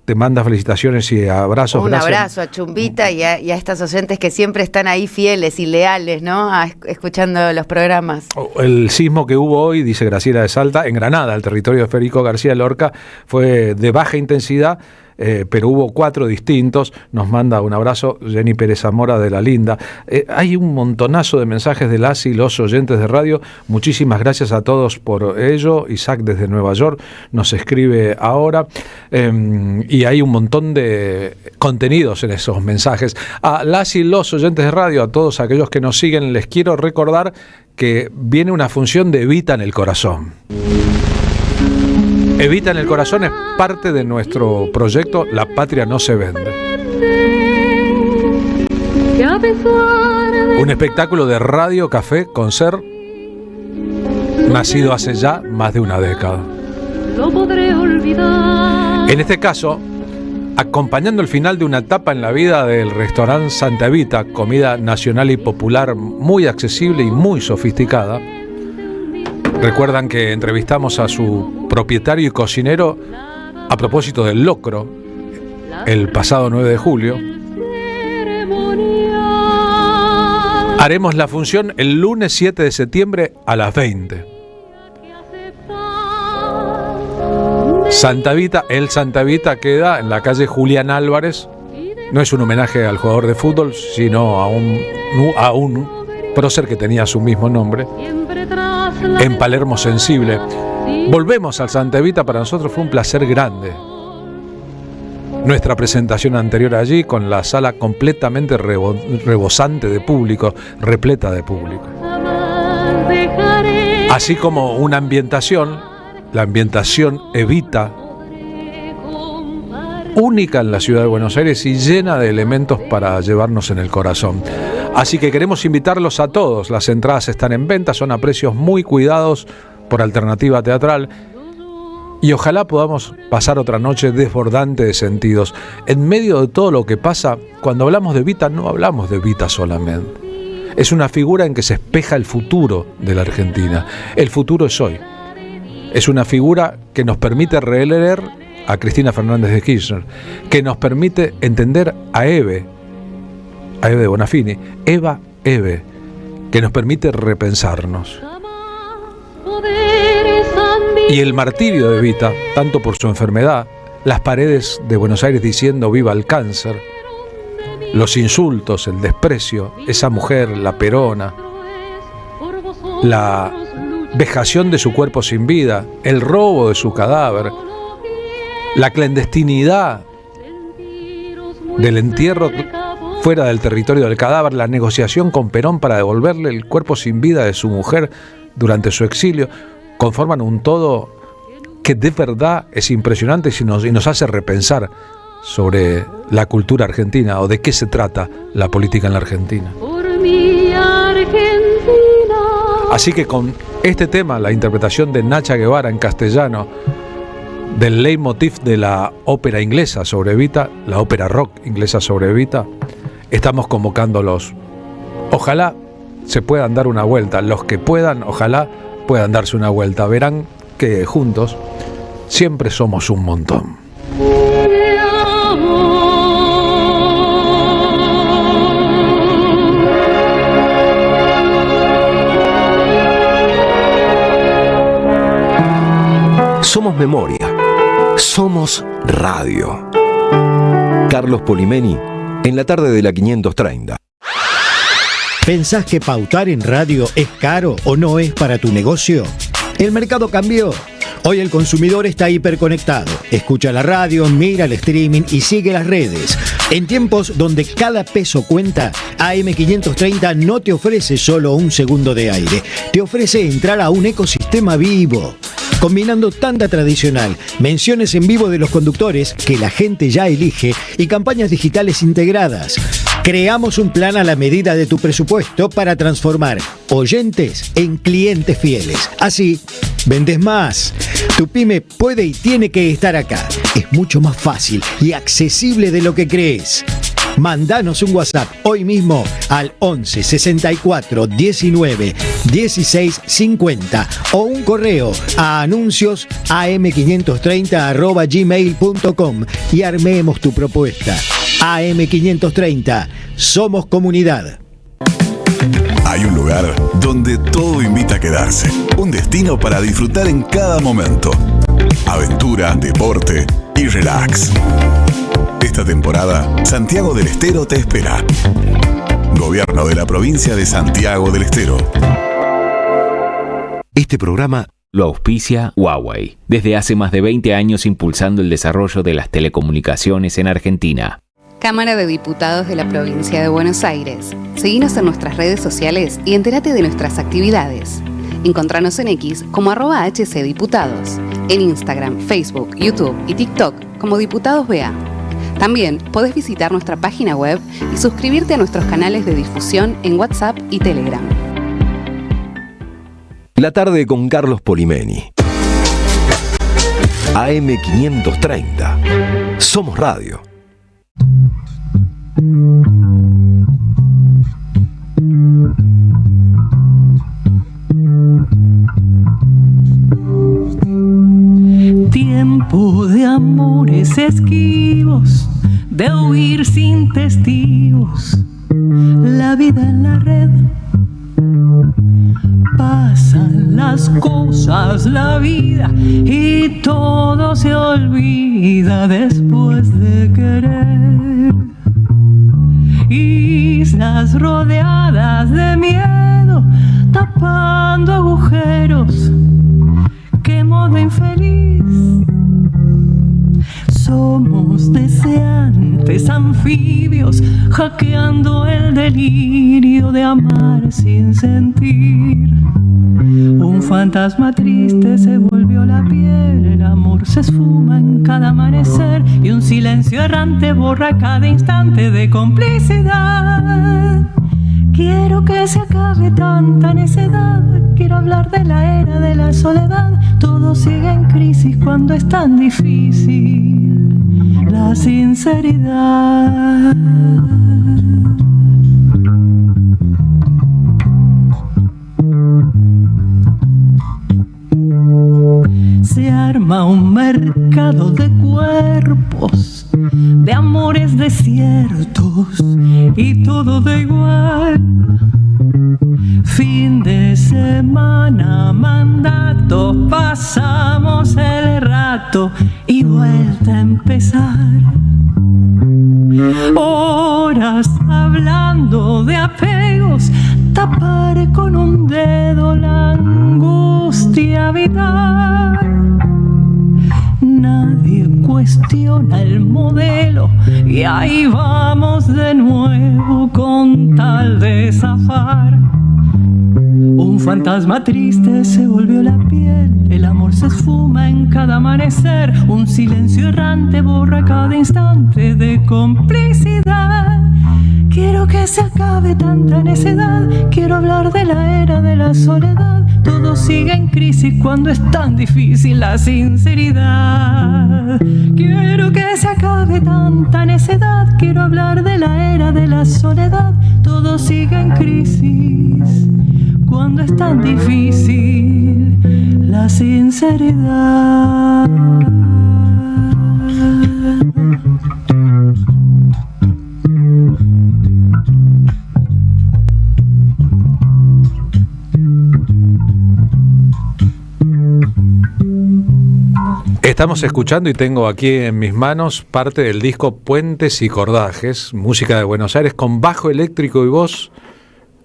te manda felicitaciones y abrazos. Un abrazo a Chumbita y a estas oyentes que siempre están ahí fieles y leales, ¿no? Escuchando los programas. El sismo que hubo hoy, dice Graciela de Salta, en Granada, el territorio de Federico García Lorca, fue de baja intensidad, pero hubo 4 distintos. Nos manda un abrazo Jenny Pérez Zamora de La Linda. Hay un montonazo de mensajes de las y los oyentes de radio. Muchísimas gracias a todos por ello. Isaac desde Nueva York nos escribe ahora, y hay un montón de contenidos en esos mensajes. A las y los oyentes de radio, a todos aquellos que nos siguen, les quiero recordar que viene una función de Evita en el Corazón. Evita en el Corazón es parte de nuestro proyecto La Patria no se vende. Un espectáculo de radio, café, concert, nacido hace ya más de una década. En este caso, acompañando el final de una etapa en la vida del restaurante Santa Evita, comida nacional y popular muy accesible y muy sofisticada. Recuerdan que entrevistamos a su propietario y cocinero a propósito del locro el pasado 9 de julio. Haremos la función el lunes 7 de septiembre a las 20. Santa Evita, el Santa Evita queda en la calle Julián Álvarez. No es un homenaje al jugador de fútbol, sino a un prócer que tenía su mismo nombre, en Palermo Sensible. Volvemos al Santa Evita, para nosotros fue un placer grande. Nuestra presentación anterior allí, con la sala completamente rebosante de público, repleta de público. Así como una ambientación, la ambientación Evita, única en la ciudad de Buenos Aires y llena de elementos para llevarnos en el corazón. Así que queremos invitarlos a todos. Las entradas están en venta, son a precios muy cuidados por Alternativa Teatral, y ojalá podamos pasar otra noche desbordante de sentidos. En medio de todo lo que pasa, cuando hablamos de Evita, no hablamos de Evita solamente. Es una figura en que se espeja el futuro de la Argentina. El futuro es hoy. Es una figura que nos permite releer a Cristina Fernández de Kirchner, que nos permite entender a Eve de Bonafini, Eve, que nos permite repensarnos. Y el martirio de Evita, tanto por su enfermedad, las paredes de Buenos Aires diciendo viva el cáncer, los insultos, el desprecio, esa mujer, la Perona, la vejación de su cuerpo sin vida, el robo de su cadáver, la clandestinidad del entierro fuera del territorio del cadáver, la negociación con Perón para devolverle el cuerpo sin vida de su mujer durante su exilio, conforman un todo que de verdad es impresionante y nos hace repensar sobre la cultura argentina o de qué se trata la política en la Argentina. Así que con este tema, la interpretación de Nacha Guevara en castellano del leitmotiv de la ópera inglesa sobre Evita, la ópera rock inglesa sobre Evita, estamos convocándolos. Ojalá se puedan dar una vuelta. Los que puedan, ojalá puedan darse una vuelta. Verán que juntos siempre somos un montón. Somos memoria. Somos radio. Carlos Polimeni, en la tarde de la 530. ¿Pensás que pautar en radio es caro o no es para tu negocio? El mercado cambió. Hoy el consumidor está hiperconectado. Escucha la radio, mira el streaming y sigue las redes. En tiempos donde cada peso cuenta, AM530 no te ofrece solo un segundo de aire. Te ofrece entrar a un ecosistema vivo, combinando tanda tradicional, menciones en vivo de los conductores que la gente ya elige y campañas digitales integradas. Creamos un plan a la medida de tu presupuesto para transformar oyentes en clientes fieles. Así, vendes más. Tu pyme puede y tiene que estar acá. Es mucho más fácil y accesible de lo que crees. Mandanos un WhatsApp hoy mismo al 11 64 19 16 50 o un correo a anuncios@am530@gmail.com y armemos tu propuesta. AM530, somos comunidad. Hay un lugar donde todo invita a quedarse. Un destino para disfrutar en cada momento. Aventura, deporte y relax. Esta temporada, Santiago del Estero te espera. Gobierno de la provincia de Santiago del Estero. Este programa lo auspicia Huawei, desde hace más de 20 años impulsando el desarrollo de las telecomunicaciones en Argentina. Cámara de Diputados de la Provincia de Buenos Aires. Seguinos en nuestras redes sociales y entérate de nuestras actividades. Encontranos en X como @HCDiputados, en Instagram, Facebook, YouTube y TikTok como Diputados BA. También podés visitar nuestra página web y suscribirte a nuestros canales de difusión en WhatsApp y Telegram. La tarde con Carlos Polimeni. AM530. Somos radio. Tiempo de amores esquivos, de huir sin testigos, la vida en la red. Pasan las cosas, la vida, y todo se olvida después de querer. Islas rodeadas de miedo, tapando agujeros, qué modo infeliz. Somos deseantes anfibios, hackeando el delirio de amar sin sentir. Un fantasma triste se volvió la piel, el amor se esfuma en cada amanecer y un silencio errante borra cada instante de complicidad. Quiero que se acabe tanta necedad, quiero hablar de la era de la soledad. Todo sigue en crisis cuando es tan difícil la sinceridad. Se arma un mercado de cuerpos, de amores desiertos y todo da igual. Fin de semana, mandatos, pasamos tomamos el rato y vuelta a empezar. Horas hablando de apegos, tapar con un dedo la angustia vital. Nadie cuestiona el modelo y ahí vamos de nuevo con tal de zafar. Un fantasma triste se volvió la piel, el amor se esfuma en cada amanecer, un silencio errante borra cada instante de complicidad. Quiero que se acabe tanta necedad, quiero hablar de la era de la soledad. Todo sigue en crisis cuando es tan difícil la sinceridad. Quiero que se acabe tanta necedad, quiero hablar de la era de la soledad. Todo sigue en crisis cuando es tan difícil la sinceridad. Estamos escuchando y tengo aquí en mis manos parte del disco Puentes y Cordajes, música de Buenos Aires con bajo eléctrico y voz,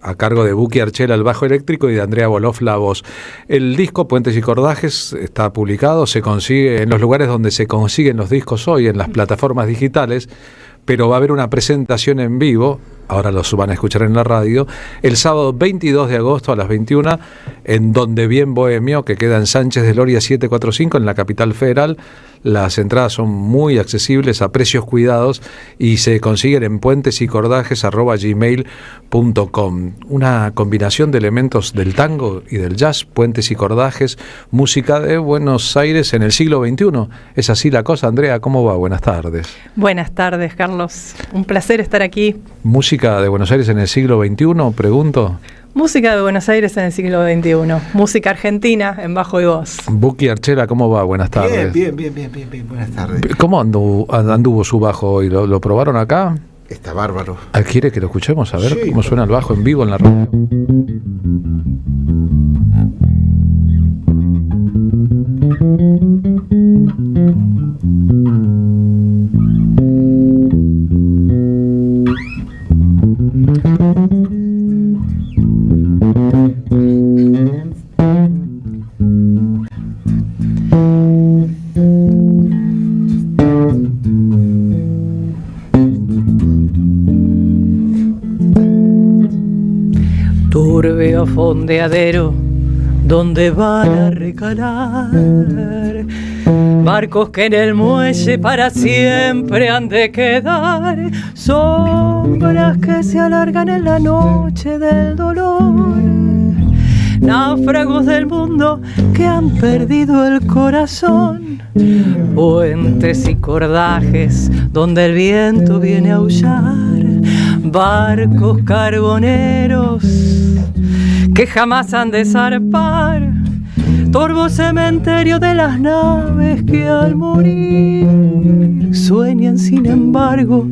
a cargo de Buki Archela el bajo eléctrico y de Andrea Boloff la voz. El disco Puentes y Cordajes está publicado, se consigue en los lugares donde se consiguen los discos hoy, en las plataformas digitales, pero va a haber una presentación en vivo, ahora los van a escuchar en la radio, el sábado 22 de agosto a las 21, en Donde Bien Bohemio, que queda en Sánchez de Loria 745, en la capital federal. Las entradas son muy accesibles, a precios cuidados, y se consiguen en puentesycordajes@gmail.com. Una combinación de elementos del tango y del jazz, Puentes y Cordajes, música de Buenos Aires en el siglo XXI. ¿Es así la cosa, Andrea? ¿Cómo va? Buenas tardes. Buenas tardes, Carlos. Un placer estar aquí. ¿Música de Buenos Aires en el siglo XXI? Pregunto. Música de Buenos Aires en el siglo XXI. Música argentina en bajo y voz. Buki Archela, ¿cómo va? Buenas tardes. Bien. Buenas tardes. ¿Cómo anduvo su bajo hoy? ¿Lo probaron acá? Está bárbaro. ¿Quiere que lo escuchemos? A ver Sí, cómo suena el bajo en vivo en la radio. Turbio fondeadero donde van a recalar barcos que en el muelle para siempre han de quedar, sombras que se alargan en la noche del dolor, náufragos del mundo que han perdido el corazón, puentes y cordajes donde el viento viene a aullar, barcos carboneros que jamás han de zarpar, torvo cementerio de las naves que al morir sueñan sin embargo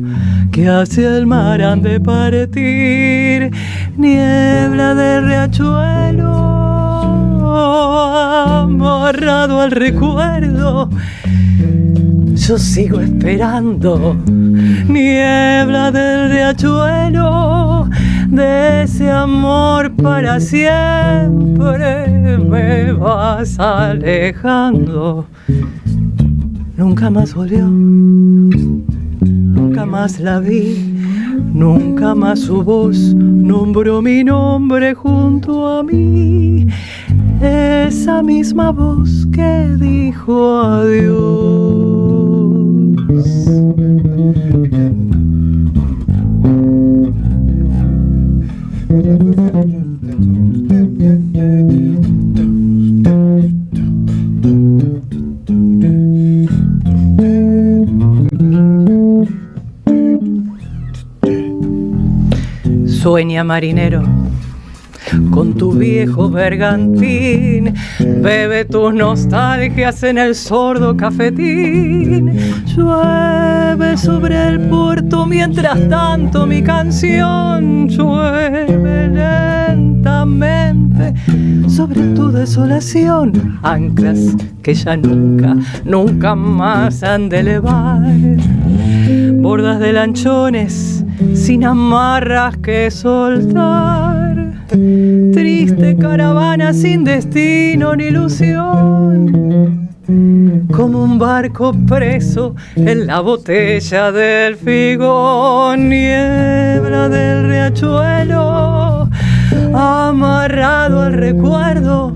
que hacia el mar han de partir, niebla de riachuelo amarrado al recuerdo, yo sigo esperando, niebla del riachuelo, de ese amor para siempre me vas alejando. Nunca más volvió, nunca más la vi, nunca más su voz nombró mi nombre junto a mí, esa misma voz que dijo adiós. Sueña, marinero, con tu viejo bergantín, bebe tus nostalgias en el sordo cafetín, llueve sobre el puerto mientras tanto mi canción llueve lenta lentamente sobre tu desolación, anclas que ya nunca, nunca más han de elevar, bordas de lanchones sin amarras que soltar, triste caravana sin destino ni ilusión, como un barco preso en la botella del figón, niebla del riachuelo amarrado al recuerdo.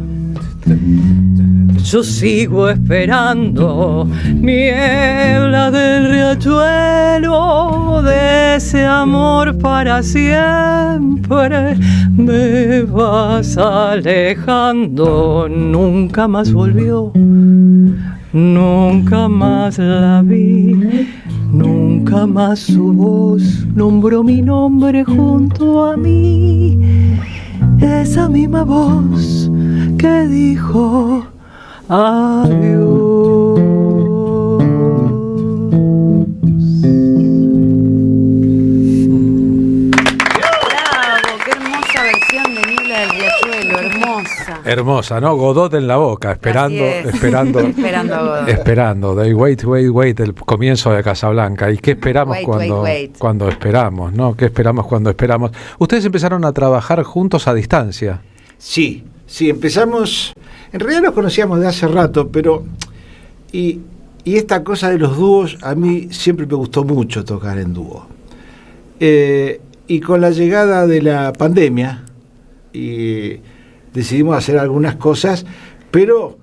Yo sigo esperando, niebla del riachuelo, de ese amor para siempre. Me vas alejando, nunca más volvió, nunca más la vi, nunca más su voz nombró mi nombre junto a mí. Esa misma voz que dijo adiós. Bravo, qué hermosa versión de Niebla del Riachuelo, hermosa. Hermosa, ¿no? Godot en la boca, esperando, Esperando a Godot. esperando. De wait, el comienzo de Casablanca. ¿Y qué esperamos Wait. cuando esperamos, no? ¿Qué esperamos cuando esperamos? Ustedes empezaron a trabajar juntos a distancia. Sí, empezamos. En realidad nos conocíamos de hace rato, pero. Y esta cosa de los dúos, a mí siempre me gustó mucho tocar en dúo. Y con la llegada de la pandemia, decidimos hacer algunas cosas, pero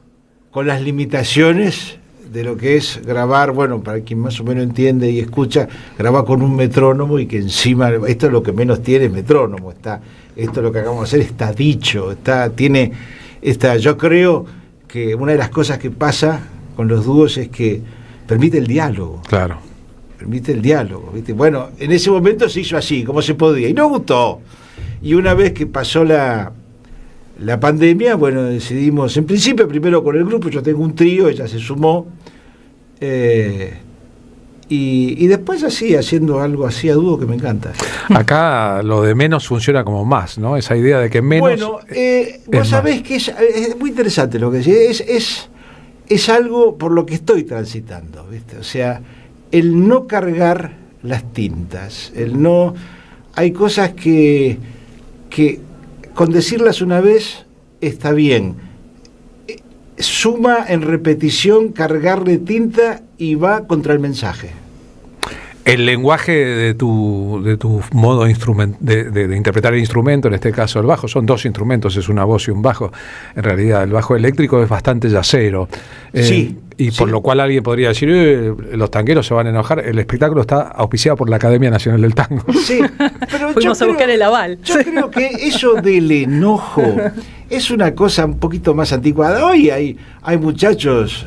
con las limitaciones de lo que es grabar, bueno, para quien más o menos entiende y escucha, grabar con un metrónomo y que encima, esto es lo que menos tiene metrónomo, esto es lo que acabamos de hacer, está dicho, yo creo que una de las cosas que pasa con los dúos es que permite el diálogo. Claro. Permite el diálogo, ¿viste? Bueno, en ese momento se hizo así, como se podía, y nos gustó. Y una vez que pasó la pandemia, bueno, decidimos, en principio primero con el grupo, yo tengo un trío, ella se sumó, y después así, haciendo algo así a dúo que me encanta. Acá lo de menos funciona como más, ¿no? Esa idea de que menos. Bueno, vos sabés que es muy interesante lo que decís, es algo por lo que estoy transitando, ¿viste? O sea, el no cargar las tintas, hay cosas que con decirlas una vez está bien, suma en repetición cargarle tinta y va contra el mensaje. El lenguaje de tu modo de interpretar el instrumento, en este caso el bajo, son dos instrumentos, es una voz y un bajo. En realidad el bajo eléctrico es bastante yacero. Sí. Y por lo cual alguien podría decir, los tangueros se van a enojar. El espectáculo está auspiciado por la Academia Nacional del Tango. Sí, pero fuimos a buscar el aval. Yo creo que eso del enojo es una cosa un poquito más anticuada. Hoy hay muchachos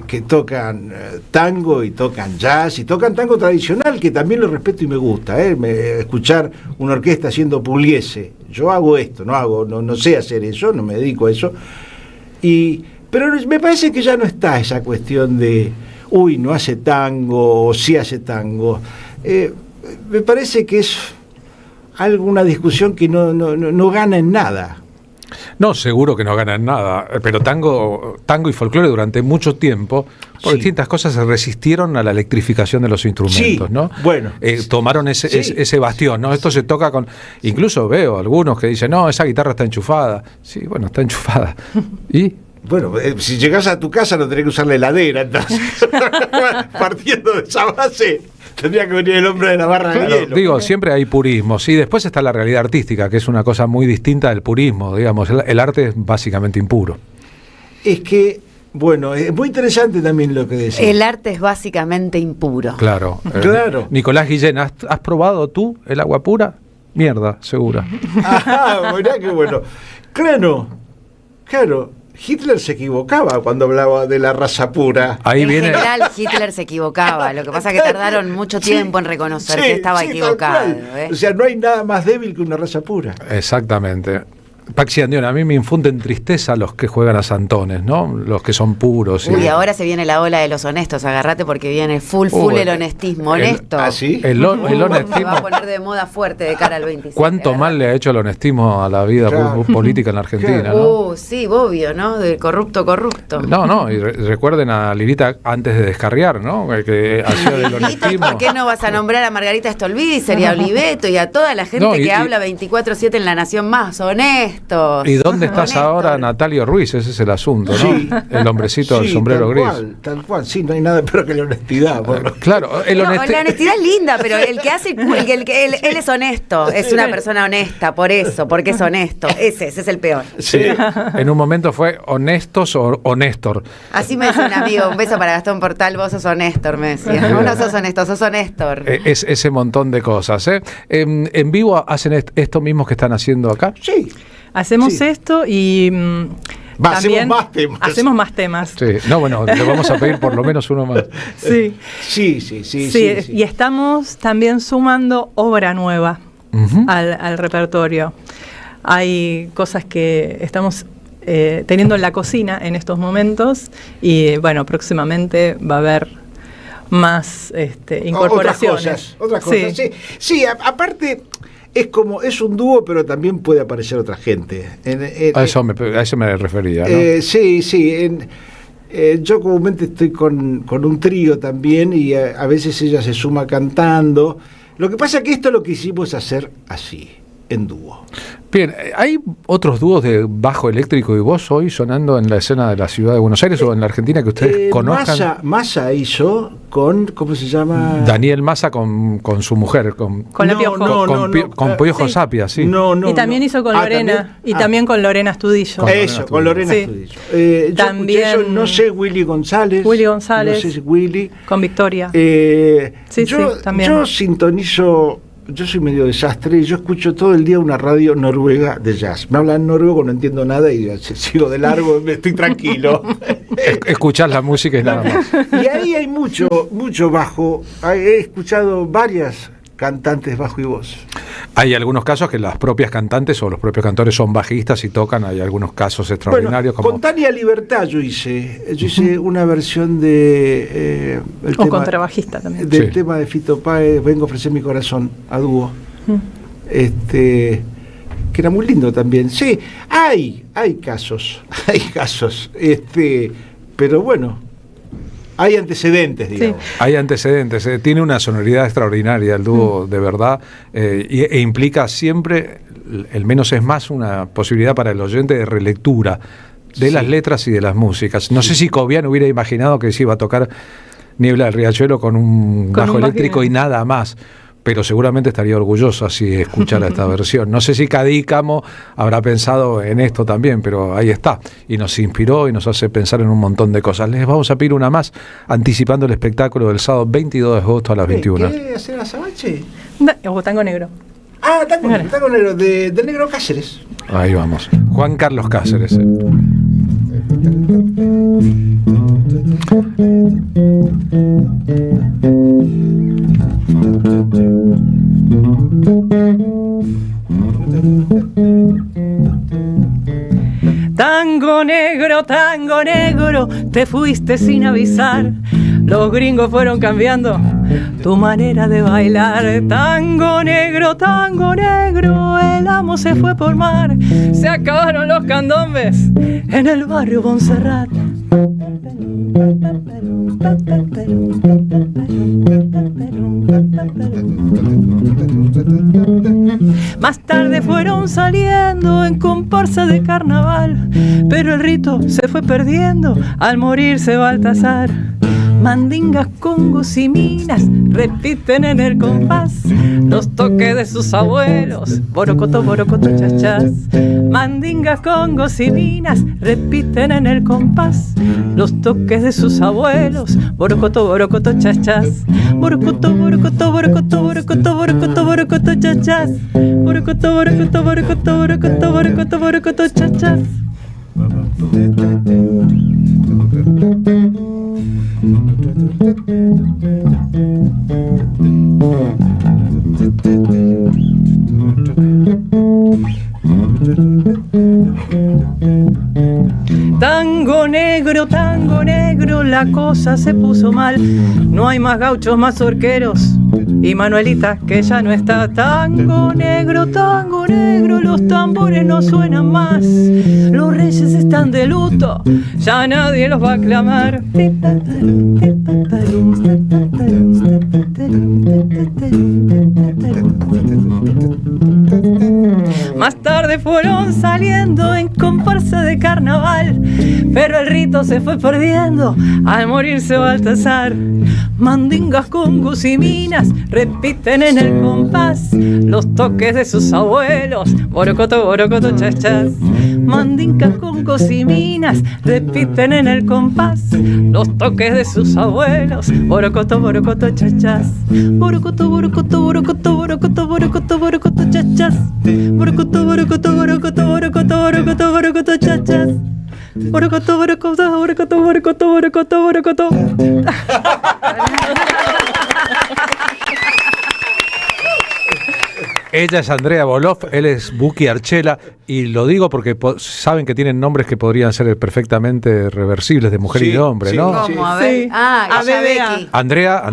que tocan tango y tocan jazz y tocan tango tradicional, que también lo respeto y me gusta. Escuchar una orquesta haciendo Pugliese. Yo hago esto, no sé hacer eso, no me dedico a eso. Pero me parece que ya no está esa cuestión de, no hace tango, o sí hace tango. Me parece que es alguna discusión que no gana en nada. No, seguro que no ganan nada, pero tango y folclore durante mucho tiempo, por distintas cosas, se resistieron a la electrificación de los instrumentos, ¿no? Bueno. Tomaron ese bastión, ¿no? Esto se toca con... Incluso veo algunos que dicen, no, esa guitarra está enchufada. Sí, bueno, está enchufada. ¿Y? Bueno, si llegás a tu casa no tenés que usar la heladera, entonces, partiendo de esa base, tendría que venir el hombre de la barra de hielo. Digo, siempre hay purismos, y después está la realidad artística, que es una cosa muy distinta del purismo, digamos, el arte es básicamente impuro. Es que, bueno, es muy interesante también lo que decís. El arte es básicamente impuro. Claro. Claro. Nicolás Guillén, ¿has probado tú el agua pura? Mierda, segura. Mirá qué bueno. Claro. Hitler se equivocaba cuando hablaba de la raza pura. En general Hitler se equivocaba, lo que pasa es que tardaron mucho tiempo en reconocer que estaba equivocado. O sea, no hay nada más débil que una raza pura. Exactamente. Paxi Andión, a mí me infunden tristeza los que juegan a santones, ¿no? Los que son puros. Uy, ahora se viene la ola de los honestos, agarrate porque viene full el honestismo, honesto. ¿Ah, sí? El honestismo. Se va a poner de moda fuerte de cara al 27. ¿Cuánto mal le ha hecho el honestismo a la vida política en la Argentina, ¿no? Sí, obvio, ¿no? De corrupto. No, y recuerden a Lilita antes de descarriar, ¿no? Que hacía del honestismo. ¿Por qué no vas a nombrar a Margarita Stolbizer y a Oliveto y a toda la gente que habla 24/7 en La Nación Más? Honestos. ¿Y dónde estás ahora, Natalio Ruiz? Ese es el asunto, ¿no? Sí. El hombrecito del sombrero gris. Tal cual, sí, no hay nada peor que la honestidad. Claro, la honestidad es linda, pero el que hace, él es honesto, es una persona honesta, porque es honesto. Ese es el peor. Sí. En un momento fue honestos o Néstor. Así me decía un amigo, un beso para Gastón Portal, vos sos Néstor, me decía. Vos no sos honesto, sos Néstor. Es ese montón de cosas, ¿eh? ¿En vivo hacen esto mismo que están haciendo acá? Sí. Hacemos esto y también hacemos más temas. Sí. No, bueno, le vamos a pedir por lo menos uno más. Sí. Sí. Y estamos también sumando obra nueva al repertorio. Hay cosas que estamos teniendo en la cocina en estos momentos y bueno, próximamente va a haber más incorporaciones. Otras cosas. Sí, aparte es un dúo, pero también puede aparecer otra gente. A eso me refería, ¿no? Sí. Yo comúnmente estoy con un trío también y a veces ella se suma cantando. Lo que pasa es que esto lo quisimos hacer así, en dúo. Bien, ¿hay otros dúos de bajo eléctrico y voz hoy sonando en la escena de la ciudad de Buenos Aires o en la Argentina que ustedes conozcan? Massa hizo con, ¿cómo se llama? Daniel Massa con su mujer, con la Piojo. Con Piojo Sapia, sí. Y también hizo con Lorena, también con Lorena Astudillo. Con Lorena Astudillo. También, no sé, Willy González. No sé si Willy. Con Victoria. También. Yo sintonizo. Yo soy medio desastre y yo escucho todo el día una radio noruega de jazz. Me hablan noruego, no entiendo nada y sigo de largo, estoy tranquilo. Escuchás la música y nada más. Y ahí hay mucho bajo. He escuchado varias cantantes bajo y voz. Hay algunos casos que las propias cantantes o los propios cantores son bajistas y tocan. Hay algunos casos extraordinarios. Con Tania Libertad yo hice una versión de contrabajista también. Del tema de Fito Páez, Vengo a ofrecer mi corazón, a dúo. Que era muy lindo también. Sí, hay casos. Pero bueno, hay antecedentes, digamos. Sí. Hay antecedentes. Tiene una sonoridad extraordinaria el dúo, de verdad, e implica siempre, el menos es más, una posibilidad para el oyente de relectura de las letras y de las músicas. No sé si Cobian hubiera imaginado que se iba a tocar Niebla del Riachuelo con un bajo eléctrico y nada más, pero seguramente estaría orgulloso si escuchara esta versión. No sé si Cadícamo habrá pensado en esto también, pero ahí está. Y nos inspiró y nos hace pensar en un montón de cosas. Les vamos a pedir una más, anticipando el espectáculo del sábado 22 de agosto a las 21. ¿Qué hacer a Sabache? Tango Negro. Tango Negro, de Negro Cáceres. Ahí vamos. Juan Carlos Cáceres. Tango negro, te fuiste sin avisar. Los gringos fueron cambiando tu manera de bailar. Tango negro, el amo se fue por mar. Se acabaron los candombes en el barrio Montserrat. Más tarde fueron saliendo en comparsa de carnaval, pero el rito se fue perdiendo al morirse Baltasar. Mandingas, congos y minas repiten en el compás los toques de sus abuelos, borocoto, chachás. Mandingas, congos y minas repiten en el compás los toques de sus abuelos, borocoto, chachás. Borocoto, chachás. Borocoto, chachás. Tango negro, la cosa se puso mal. No hay más gauchos mazorqueros y Manuelita que ya no está. Tango negro, los tambores no suenan más. Los reyes están de luto, ya nadie los va a aclamar. Más tarde fueron saliendo en comparsa de carnaval, pero el rito se fue perdiendo al morirse Baltasar. Mandingas, congos y minas repiten en el compás los toques de sus abuelos. Borocoto, borocoto, chas, chas. Mandingas, congos y minas repiten en el compás los toques de sus abuelos. Borocoto, borocoto, chas, chas. Borocoto, borocoto, borocoto, borocoto, borocoto, borocoto, chas, chas. Borocoto, borocoto, borocoto, borocoto, borocoto, borocoto, chas, chas. Borocoto, borocoto, borocoto, borocoto, borocoto, borocoto. Ella es Andrea Boloff, él es Buki Archela, y lo digo porque saben que tienen nombres que podrían ser perfectamente reversibles de mujer y de hombre, ¿no? ¿Cómo? A ver. Sí. Becky. Andrea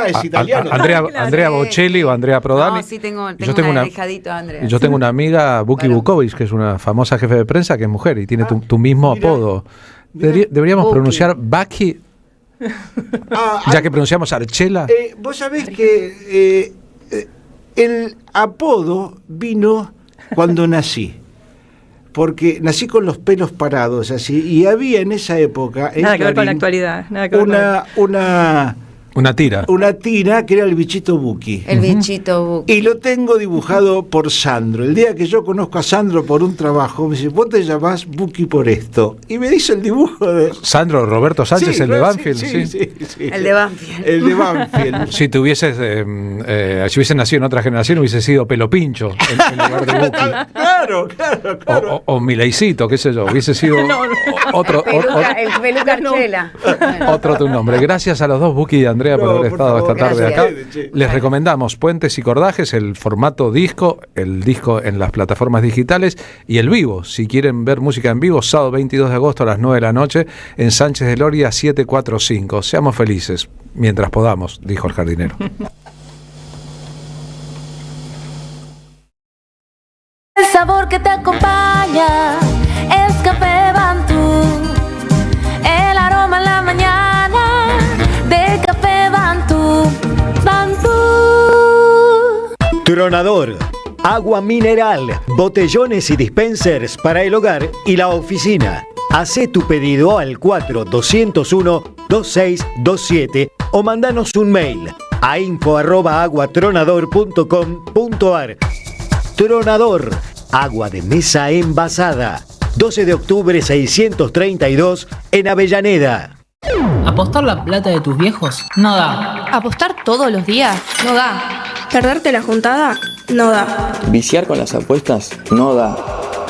es italiano. Andrea Bocelli o Andrea Prodani. No, sí, tengo una hijadito, Andrea. Yo tengo una amiga, Buki Vukovic, que es una famosa jefe de prensa que es mujer y tiene tu mismo apodo. Deberíamos Buki. pronunciar Buki, ya que pronunciamos Archela. Vos sabés que el apodo vino cuando nací, porque nací con los pelos parados así, y había en esa época en Nada que ver con la Clarín actualidad. Nada que ver Una tira. una tira que era el bichito Buki. El bichito Buki. Y lo tengo dibujado por Sandro. El día que yo conozco a Sandro por un trabajo, me dice, vos te llamás Buki por esto. Y me dice el dibujo de... Sandro Roberto Sánchez, Sí, el de sí, Banfield. sí. El de Banfield. El de Banfield. Si si hubiese nacido en otra generación, hubiese sido Pelo Pincho en lugar de Buki. Claro. O Mileicito, qué sé yo, hubiese sido otro El peluca Archela. otro tu nombre. Gracias a los dos, Buki y Andrea, por haber estado esta tarde acá. Les recomendamos Puentes y Cordajes, el formato disco, el disco en las plataformas digitales y el vivo. Si quieren ver música en vivo, sábado 22 de agosto a las 9 de la noche en Sánchez de Loria 745. Seamos felices mientras podamos, dijo el jardinero. El sabor que te acompaña es Café Bantú. El aroma en la mañana de Café Bantú. Bantú. Tronador. Agua mineral, botellones y dispensers para el hogar y la oficina. Hacé tu pedido al 4201-2627 o mandanos un mail a info@aguatronador.com.ar. Tronador, agua de mesa envasada. 12 de octubre 632 en Avellaneda. ¿Apostar la plata de tus viejos? No da. ¿Apostar todos los días? No da. ¿Perderte la juntada? No da. Viciar con las apuestas no da.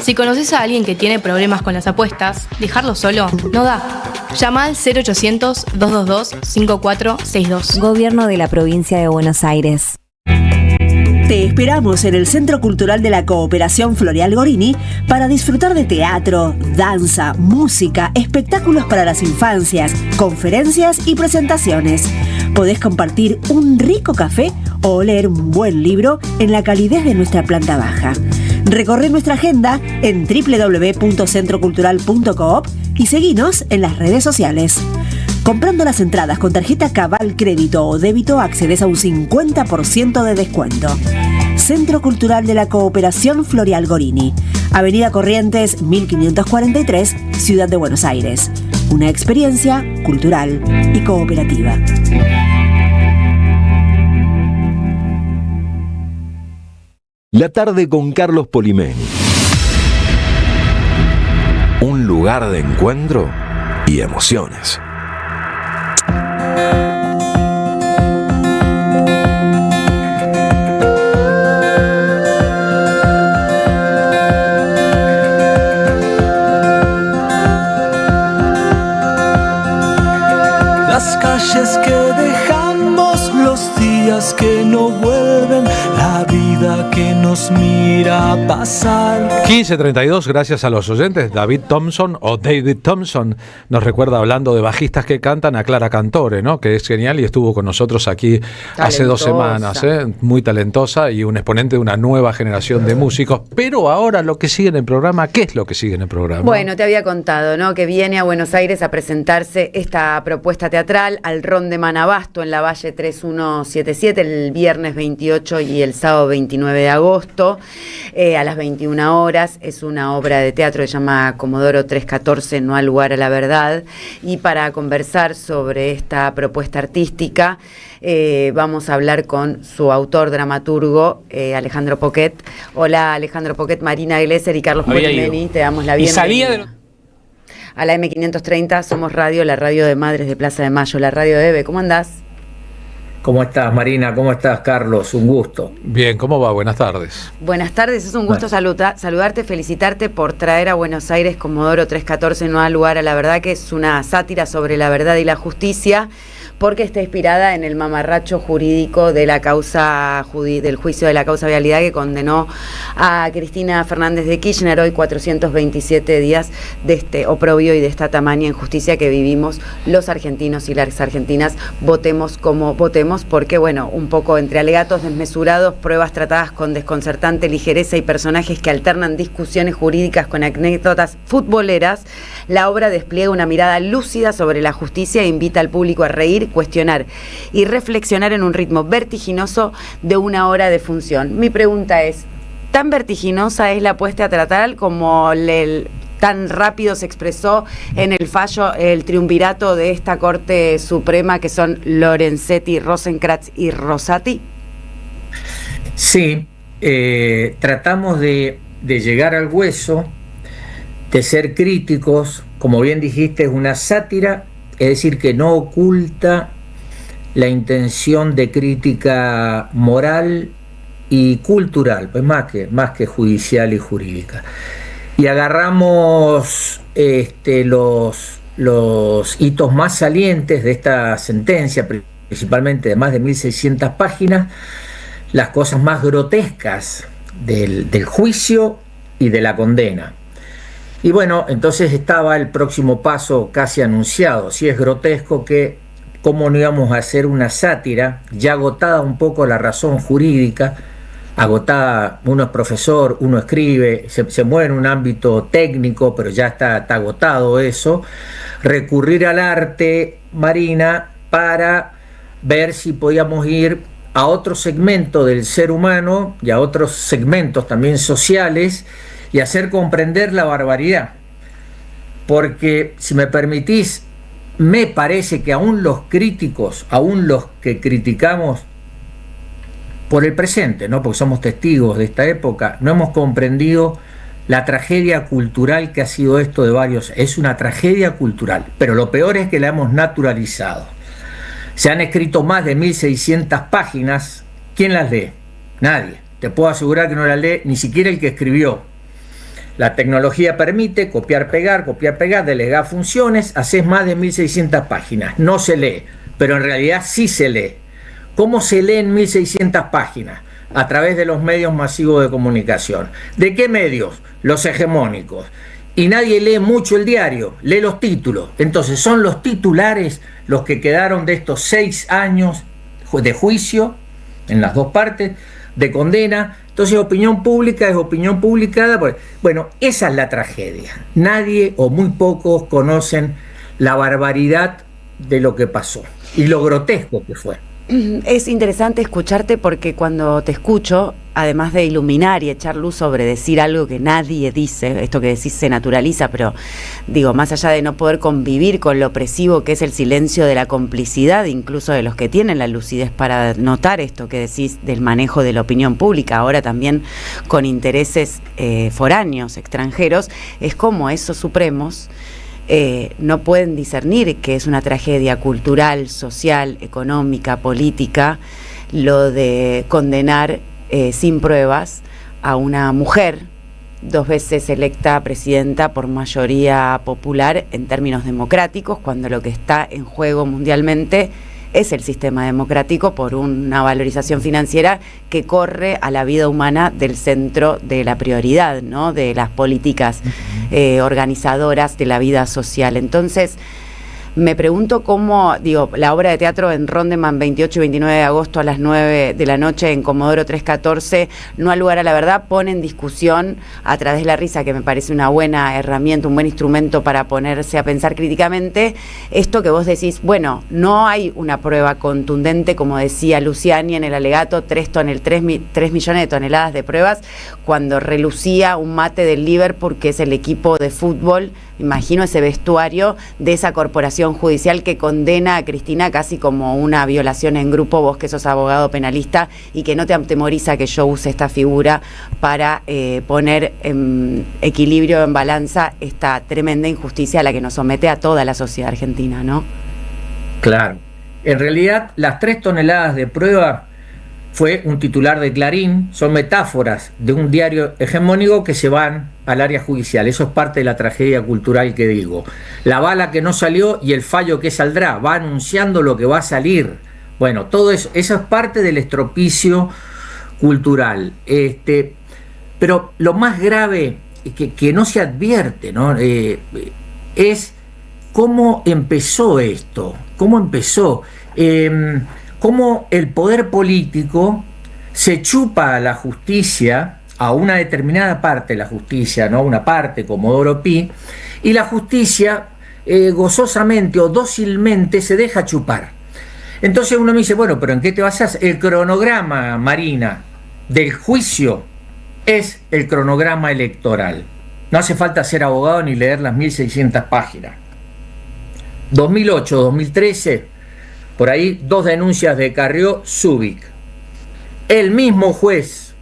Si conoces a alguien que tiene problemas con las apuestas, dejarlo solo no da. Llama al 0800-222-5462. Gobierno de la Provincia de Buenos Aires. Te esperamos en el Centro Cultural de la Cooperación Floreal Gorini para disfrutar de teatro, danza, música, espectáculos para las infancias, conferencias y presentaciones. Podés compartir un rico café o leer un buen libro en la calidez de nuestra planta baja. Recorre nuestra agenda en www.centrocultural.coop y seguinos en las redes sociales. Comprando las entradas con tarjeta Cabal Crédito o Débito accedes a un 50% de descuento. Centro Cultural de la Cooperación Floreal Gorini, Avenida Corrientes 1543, Ciudad de Buenos Aires. Una experiencia cultural y cooperativa. La tarde con Carlos Polimeni. Un lugar de encuentro y emociones. Las calles que dejamos, los días que no vuelven, la la vida que nos mira pasar. 15:32, gracias a los oyentes. David Thompson nos recuerda, hablando de bajistas que cantan, a Clara Cantore, ¿no? Que es genial y estuvo con nosotros aquí hace 2 semanas, muy talentosa y un exponente de una nueva generación de músicos. Pero ahora lo que sigue en el programa, ¿qué es lo que sigue en el programa? Bueno, te había contado, ¿no? Que viene a Buenos Aires a presentarse esta propuesta teatral al Ron de Manabasto en la Valle 3177 el viernes 28 y el sábado 29 de agosto a las 21 horas. Es una obra de teatro que se llama Comodoro 314, No hay lugar a la verdad. Y para conversar sobre esta propuesta artística vamos a hablar con su autor, dramaturgo, Alejandro Poquet. Hola Alejandro Poquet, Marina Glesser y Carlos Morimeni, te damos la bienvenida. A la M530, Somos Radio, la radio de Madres de Plaza de Mayo, la radio de EVE. ¿Cómo andás? ¿Cómo estás, Marina? ¿Cómo estás, Carlos? Un gusto. Bien, ¿cómo va? Buenas tardes. Buenas tardes, es un gusto saludarte, felicitarte por traer a Buenos Aires Comodoro 314, No hay lugar a la verdad, que es una sátira sobre la verdad y la justicia, porque está inspirada en el mamarracho jurídico de la causa del juicio de la causa vialidad que condenó a Cristina Fernández de Kirchner. Hoy 427 días de este oprobio y de esta tamaña injusticia que vivimos los argentinos y las argentinas, votemos como votemos, porque bueno, un poco entre alegatos desmesurados, pruebas tratadas con desconcertante ligereza y personajes que alternan discusiones jurídicas con anécdotas futboleras, la obra despliega una mirada lúcida sobre la justicia e invita al público a reír, cuestionar y reflexionar en un ritmo vertiginoso de 1 hora de función. Mi pregunta es, ¿tan vertiginosa es la apuesta teatral como tan rápido se expresó en el fallo el triunvirato de esta Corte Suprema, que son Lorenzetti, Rosenkrantz y Rosati? Sí, tratamos de llegar al hueso, de ser críticos. Como bien dijiste, es una sátira, es decir, que no oculta la intención de crítica moral y cultural, pues más que judicial y jurídica. Y agarramos los hitos más salientes de esta sentencia, principalmente de más de 1.600 páginas, las cosas más grotescas del juicio y de la condena. Y bueno, entonces estaba el próximo paso casi anunciado. Si es grotesco, que cómo no íbamos a hacer una sátira, ya agotada un poco la razón jurídica, agotada, uno es profesor, uno escribe, se mueve en un ámbito técnico, pero ya está agotado eso, recurrir al arte, Marina, para ver si podíamos ir a otro segmento del ser humano y a otros segmentos también sociales, y hacer comprender la barbaridad. Porque, si me permitís, me parece que aún los críticos, aún los que criticamos por el presente, ¿no? Porque somos testigos de esta época, no hemos comprendido la tragedia cultural que ha sido esto de varios. Es una tragedia cultural, pero lo peor es que la hemos naturalizado. Se han escrito más de 1.600 páginas. ¿Quién las lee? Nadie. Te puedo asegurar que no las lee ni siquiera el que escribió. La tecnología permite copiar, pegar, delegar funciones, haces más de 1.600 páginas. No se lee, pero en realidad sí se lee. ¿Cómo se lee en 1.600 páginas? A través de los medios masivos de comunicación. ¿De qué medios? Los hegemónicos. Y nadie lee mucho el diario, lee los títulos. Entonces son los titulares los que quedaron de estos 6 años de juicio, en las dos partes, de condena. Entonces opinión pública es opinión publicada. Bueno, esa es la tragedia. Nadie o muy pocos conocen la barbaridad de lo que pasó y lo grotesco que fue. Es interesante escucharte, porque cuando te escucho, además de iluminar y echar luz sobre decir algo que nadie dice, esto que decís se naturaliza, pero digo, más allá de no poder convivir con lo opresivo que es el silencio de la complicidad, incluso de los que tienen la lucidez para notar esto que decís del manejo de la opinión pública, ahora también con intereses foráneos, extranjeros, es como esos supremos no pueden discernir que es una tragedia cultural, social, económica, política, lo de condenar sin pruebas a una mujer 2 veces electa presidenta por mayoría popular en términos democráticos, cuando lo que está en juego mundialmente es el sistema democrático por una valorización financiera que corre a la vida humana del centro de la prioridad, ¿no? De las políticas organizadoras de la vida social. Entonces, me pregunto cómo, la obra de teatro en Rondeman 28 y 29 de agosto a las 9 de la noche en Comodoro 314, No al lugar a la verdad, pone en discusión a través de la risa, que me parece una buena herramienta, un buen instrumento para ponerse a pensar críticamente, esto que vos decís, bueno, no hay una prueba contundente, como decía Luciani en el alegato, 3 millones de toneladas de pruebas, cuando relucía un mate del Liverpool, que es el equipo de fútbol, imagino ese vestuario de esa corporación judicial que condena a Cristina casi como una violación en grupo, vos que sos abogado penalista y que no te atemoriza que yo use esta figura para poner en equilibrio, en balanza, esta tremenda injusticia a la que nos somete a toda la sociedad argentina, ¿no? Claro. En realidad, las 3 toneladas de prueba fue un titular de Clarín, son metáforas de un diario hegemónico que se van al área judicial. Eso es parte de la tragedia cultural que digo. La bala que no salió y el fallo que saldrá, va anunciando lo que va a salir. Bueno, todo eso es parte del estropicio cultural. Pero lo más grave que no se advierte, ¿no? Es cómo empezó esto, cómo empezó. Cómo el poder político se chupa a la justicia, a una determinada parte de la justicia, ¿no? Una parte, Comodoro Pi, y la justicia gozosamente o dócilmente se deja chupar. Entonces uno me dice, bueno, pero ¿en qué te basas? El cronograma, Marina, del juicio es el cronograma electoral. No hace falta ser abogado ni leer las 1600 páginas. 2008, 2013... por ahí 2 denuncias de Carrió, Zubik. El mismo juez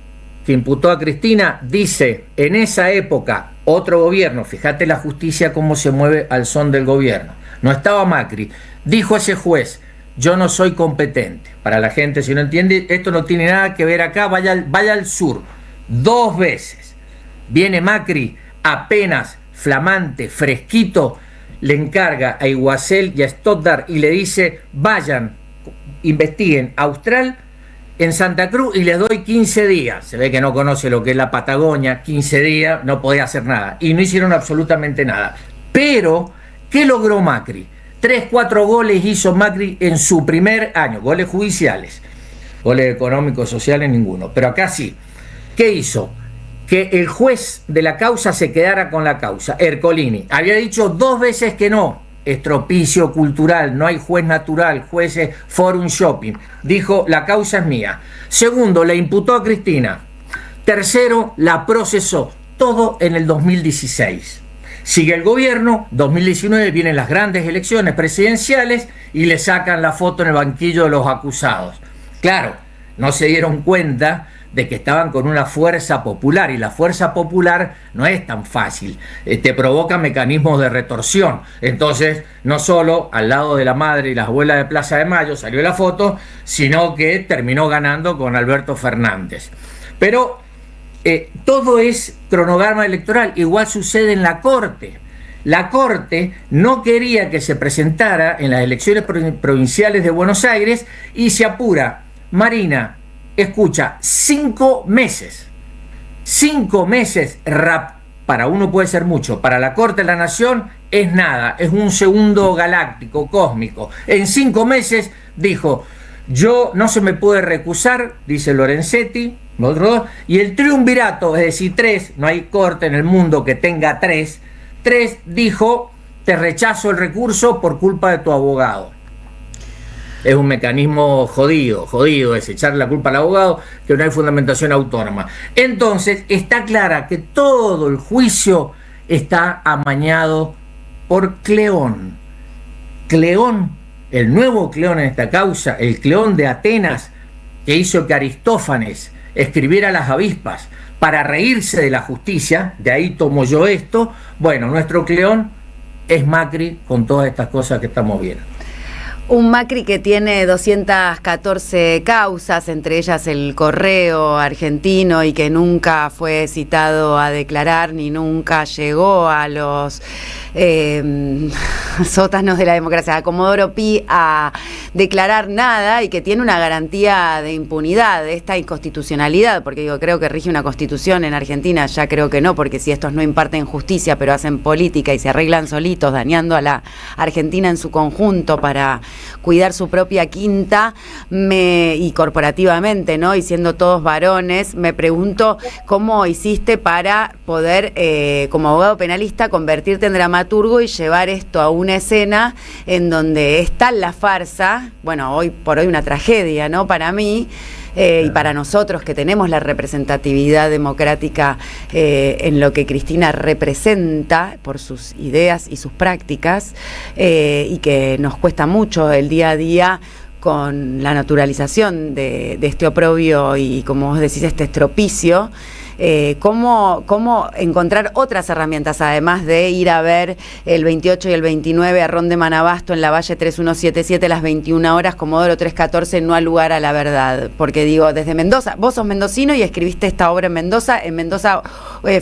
que imputó a Cristina dice, en esa época, otro gobierno, fíjate la justicia cómo se mueve al son del gobierno. No estaba Macri. Dijo ese juez, yo no soy competente. Para la gente, si no entiende, esto no tiene nada que ver acá, vaya al sur. 2 veces. Viene Macri, apenas flamante, fresquito, le encarga a Iguacel y a Stoddard y le dice, vayan, investiguen Austral en Santa Cruz y les doy 15 días. Se ve que no conoce lo que es la Patagonia, 15 días, no podía hacer nada. Y no hicieron absolutamente nada. Pero, ¿qué logró Macri? 3-4 goles hizo Macri en su primer año, goles judiciales. Goles económicos, sociales, ninguno. Pero acá sí. ¿Qué hizo? Que el juez de la causa se quedara con la causa, Ercolini. Había dicho 2 veces que no, estropicio cultural, no hay juez natural, jueces forum shopping. Dijo, la causa es mía. Segundo, le imputó a Cristina. Tercero, la procesó. Todo en el 2016. Sigue el gobierno, 2019 vienen las grandes elecciones presidenciales y le sacan la foto en el banquillo de los acusados. Claro, no se dieron cuenta de que estaban con una fuerza popular, y la fuerza popular no es tan fácil, te provoca mecanismos de retorsión. Entonces, no solo al lado de la madre y las abuelas de Plaza de Mayo salió la foto, sino que terminó ganando con Alberto Fernández. Pero todo es cronograma electoral, igual sucede en la Corte. La Corte no quería que se presentara en las elecciones provinciales de Buenos Aires y se apura. Marina, escucha, 5 meses. 5 meses, para uno puede ser mucho, para la Corte de la Nación es nada, es un segundo galáctico, cósmico. En 5 meses dijo, yo no se me puede recusar, dice Lorenzetti, y el triunvirato, es decir, 3, no hay corte en el mundo que tenga 3 dijo, te rechazo el recurso por culpa de tu abogado. Es un mecanismo jodido es echarle la culpa al abogado, que no hay fundamentación autónoma. Entonces, está clara que todo el juicio está amañado por Cleón. Cleón, el nuevo Cleón en esta causa, el Cleón de Atenas, que hizo que Aristófanes escribiera Las avispas para reírse de la justicia, de ahí tomo yo esto. Bueno, nuestro Cleón es Macri con todas estas cosas que estamos viendo. Un Macri que tiene 214 causas, entre ellas el Correo Argentino, y que nunca fue citado a declarar ni nunca llegó a los sótanos de la democracia, a Comodoro Pi a declarar nada, y que tiene una garantía de impunidad de esta inconstitucionalidad, porque digo, creo que rige una constitución en Argentina, ya creo que no, porque si estos no imparten justicia pero hacen política y se arreglan solitos, dañando a la Argentina en su conjunto para cuidar su propia quinta, y corporativamente, ¿no? Y siendo todos varones, me pregunto cómo hiciste para poder, como abogado penalista, convertirte en dramaturgo y llevar esto a una escena en donde está la farsa, bueno, hoy por hoy una tragedia, ¿no? Para mí, y para nosotros que tenemos la representatividad democrática en lo que Cristina representa por sus ideas y sus prácticas, y que nos cuesta mucho el día a día con la naturalización de este oprobio y, como vos decís, este estropicio. Cómo encontrar otras herramientas, además de ir a ver el 28 y el 29 a Ron de Manabasto en la Valle 3177 a las 21 horas, Comodoro 314, no al lugar a la verdad. Porque digo, desde Mendoza, vos sos mendocino y escribiste esta obra en Mendoza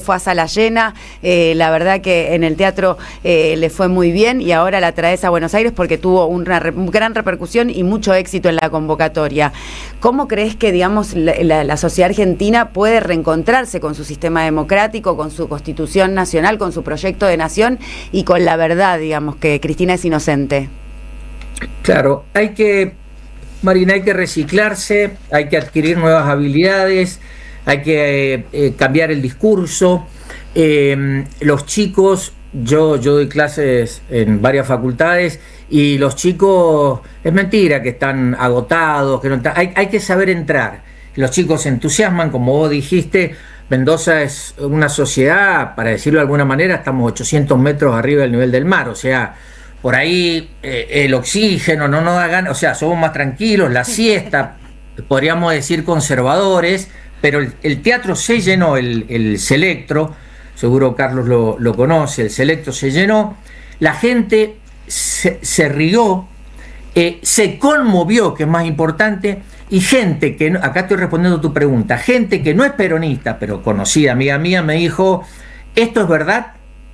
fue a sala llena, la verdad que en el teatro le fue muy bien, y ahora la traes a Buenos Aires porque tuvo una gran repercusión y mucho éxito en la convocatoria. ¿Cómo crees que, digamos, la sociedad argentina puede reencontrar con su sistema democrático, con su constitución nacional, con su proyecto de nación y con la verdad, digamos, que Cristina es inocente? Claro, Marina, hay que reciclarse, hay que adquirir nuevas habilidades, hay que cambiar el discurso. Los chicos, yo doy clases en varias facultades, y los chicos, es mentira que están agotados, que no hay que saber entrar. Los chicos se entusiasman, como vos dijiste. Mendoza es una sociedad, para decirlo de alguna manera, estamos 800 metros arriba del nivel del mar, o sea, por ahí el oxígeno no nos da ganas, o sea, somos más tranquilos, la siesta, podríamos decir conservadores, pero el teatro se llenó, el Selectro, seguro Carlos lo conoce, el Selectro se llenó, la gente se rió, se conmovió, que es más importante. Y gente que, acá estoy respondiendo a tu pregunta, gente que no es peronista, pero conocida, amiga mía, me dijo, ¿esto es verdad?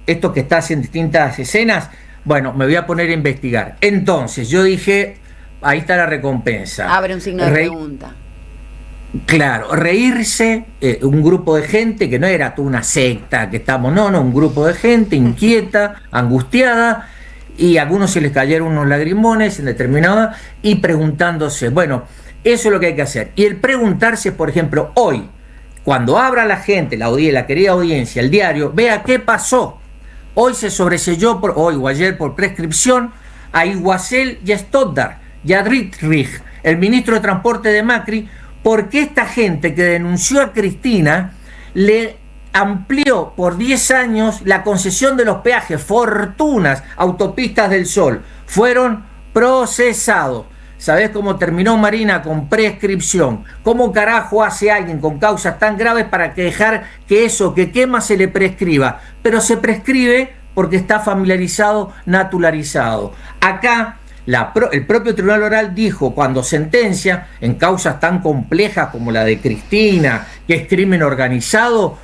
¿Esto que estás en distintas escenas? Bueno, me voy a poner a investigar. Entonces, yo dije, ahí está la recompensa. Abre un signo de pregunta. Claro, reírse, un grupo de gente, que no era tú una secta, que estamos, no, un grupo de gente inquieta, angustiada, y a algunos se les cayeron unos lagrimones en determinada, y preguntándose, bueno, eso es lo que hay que hacer. Y el preguntarse, por ejemplo, hoy, cuando abra la gente, la querida audiencia, el diario, vea qué pasó. Hoy se sobreselló, hoy o ayer, por prescripción, a Iguacel y a Stoddard, y a Dietrich, el ministro de Transporte de Macri, porque esta gente que denunció a Cristina le amplió por 10 años la concesión de los peajes, fortunas, Autopistas del Sol, fueron procesados. ¿Sabés cómo terminó, Marina? Con prescripción. ¿Cómo carajo hace alguien con causas tan graves para dejar que eso que quema se le prescriba? Pero se prescribe porque está familiarizado, naturalizado. Acá el propio Tribunal Oral dijo, cuando sentencia en causas tan complejas como la de Cristina, que es crimen organizado,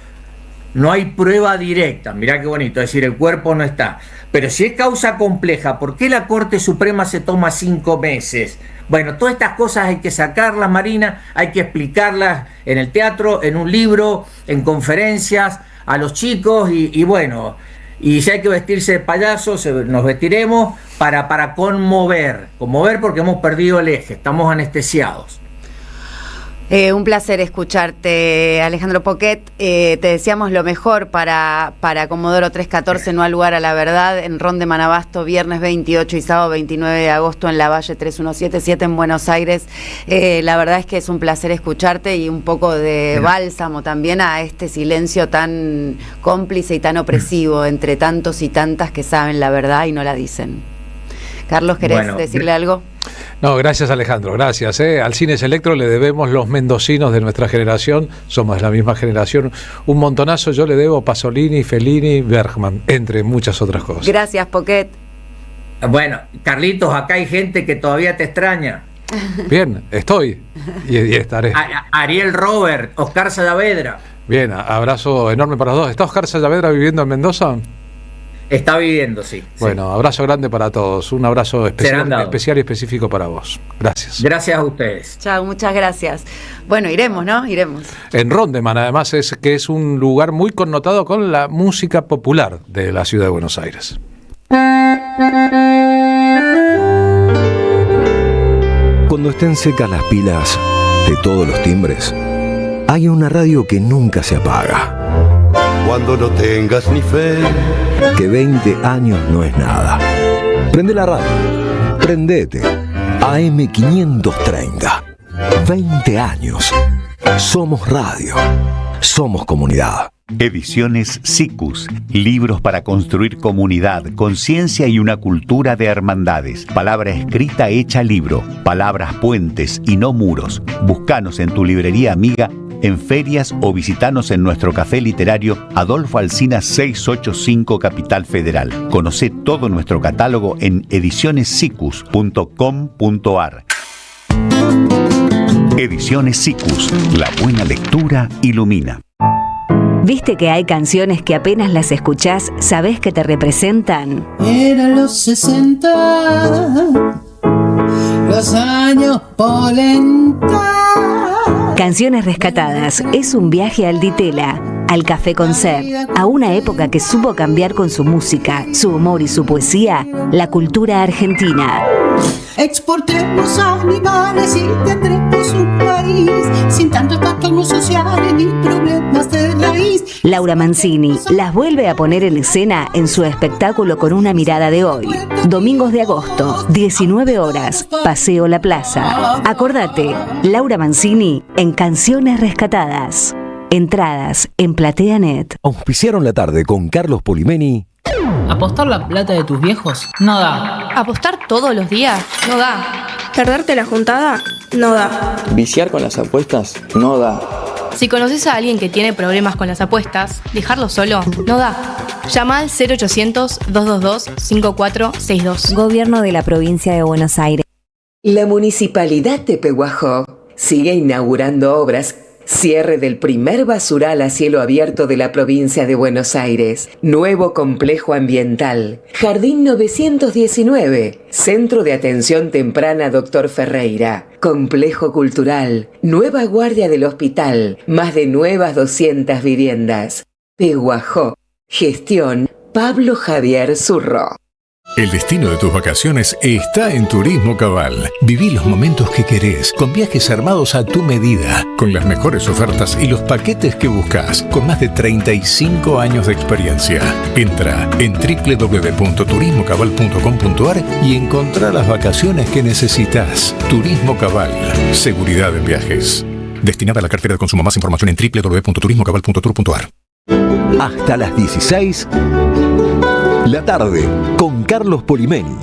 no hay prueba directa. Mirá qué bonito, es decir, el cuerpo no está. Pero si es causa compleja, ¿por qué la Corte Suprema se toma 5 meses? Bueno, todas estas cosas hay que sacarlas, Marina, hay que explicarlas en el teatro, en un libro, en conferencias, a los chicos, y bueno, y si hay que vestirse de payasos, nos vestiremos para conmover porque hemos perdido el eje, estamos anestesiados. Un placer escucharte, Alejandro Poquet. Te deseamos lo mejor para Comodoro 314, no al lugar a la verdad, en Ron de Manabasto, viernes 28 y sábado 29 de agosto en la Valle 3177 en Buenos Aires. La verdad es que es un placer escucharte y un poco de bálsamo también a este silencio tan cómplice y tan opresivo entre tantos y tantas que saben la verdad y no la dicen. Carlos, ¿querés decirle algo? No, gracias Alejandro, gracias. Al Cine Selectro le debemos los mendocinos de nuestra generación, somos la misma generación, un montonazo. Yo le debo Pasolini, Fellini, Bergman, entre muchas otras cosas. Gracias, Poquet. Bueno, Carlitos, acá hay gente que todavía te extraña. Bien, estoy y estaré. Ariel Robert, Oscar Saavedra. Bien, abrazo enorme para los dos. ¿Está Oscar Saavedra viviendo en Mendoza? Está viviendo, sí. Bueno, abrazo grande para todos. Un abrazo especial y específico para vos. Gracias. Gracias a ustedes. Chao, muchas gracias. Bueno, iremos, ¿no? Iremos. En Rondeman, además, es un lugar muy connotado con la música popular de la ciudad de Buenos Aires. Cuando estén secas las pilas de todos los timbres, hay una radio que nunca se apaga. Cuando no tengas ni fe, que 20 años no es nada. Prende la radio. Prendete. AM530. 20 años. Somos radio. Somos comunidad. Ediciones SICUS, libros para construir comunidad, conciencia y una cultura de hermandades. Palabra escrita hecha libro, palabras puentes y no muros. Búscanos en tu librería amiga, en ferias o visitanos en nuestro café literario Adolfo Alsina 685 Capital Federal. Conocé todo nuestro catálogo en edicionessicus.com.ar. Ediciones SICUS, la buena lectura ilumina. ¿Viste que hay canciones que apenas las escuchás, sabés que te representan? Eran los 60, los años polenta. Canciones rescatadas es un viaje al Ditela, al Café Concert, a una época que supo cambiar con su música, su humor y su poesía, la cultura argentina. Exportemos animales y tendremos un país sin tantos trastornos sociales ni problemas de raíz. Laura Mancini las vuelve a poner en escena en su espectáculo Con una mirada de hoy. Domingos de agosto, 19 horas, Paseo La Plaza. Acordate, Laura Mancini en Canciones Rescatadas. Entradas en PlateaNet. Auspiciaron la tarde con Carlos Polimeni. ¿Apostar la plata de tus viejos? No da. ¿Apostar todos los días? No da. ¿Perderte la juntada? No da. ¿Viciar con las apuestas? No da. Si conoces a alguien que tiene problemas con las apuestas, dejarlo solo no da. Llama al 0800-222-5462. Gobierno de la Provincia de Buenos Aires. La Municipalidad de Pehuajó sigue inaugurando obras. Cierre del primer basural a cielo abierto de la provincia de Buenos Aires. Nuevo complejo ambiental. Jardín 919. Centro de Atención Temprana Dr. Ferreira. Complejo cultural. Nueva guardia del hospital. Más de nuevas 200 viviendas. Pehuajó. Gestión Pablo Javier Zurro. El destino de tus vacaciones está en Turismo Cabal. Viví los momentos que querés, con viajes armados a tu medida, con las mejores ofertas y los paquetes que buscas, con más de 35 años de experiencia. Entra en www.turismocabal.com.ar y encontrá las vacaciones que necesitas. Turismo Cabal, seguridad en viajes. Destinada a la cartera de consumo. Más información en www.turismocabal.tour.ar. Hasta las 16. La tarde con Carlos Polimeni.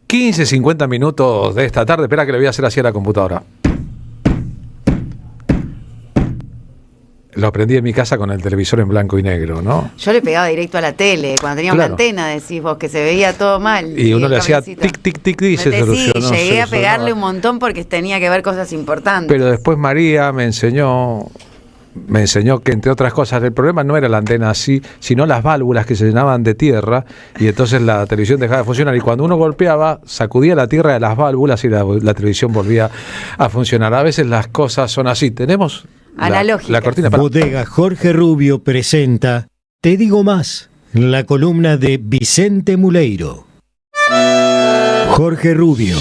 $15:50 de esta tarde. Espera que le voy a hacer así a la computadora. Lo aprendí en mi casa con el televisor en blanco y negro, ¿no? Yo le pegaba directo a la tele. Cuando tenía una antena, decís vos, que se veía todo mal. Y uno le hacía tic, tic, tic, y se solucionó. Sí, llegué a pegarle un montón porque tenía que ver cosas importantes. Pero después María me enseñó que, entre otras cosas, el problema no era la antena así, sino las válvulas que se llenaban de tierra, y entonces la televisión dejaba de funcionar. Y cuando uno golpeaba, sacudía la tierra de las válvulas y la televisión volvía a funcionar. A veces las cosas son así. Tenemos la cortina para... Bodega Jorge Rubio presenta Te digo más, la columna de Vicente Muleiro. Jorge Rubio,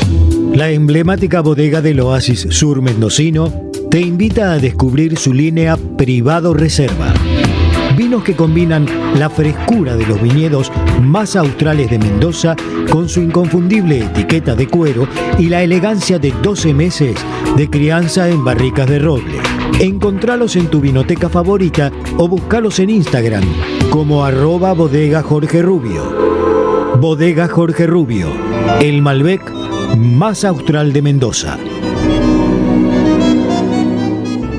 la emblemática bodega del Oasis Sur mendocino, te invita a descubrir su línea Privado Reserva. Vinos que combinan la frescura de los viñedos más australes de Mendoza con su inconfundible etiqueta de cuero y la elegancia de 12 meses de crianza en barricas de roble. Encontralos en tu vinoteca favorita o buscalos en Instagram como @bodega Jorge Rubio. Bodega Jorge Rubio, el Malbec más austral de Mendoza.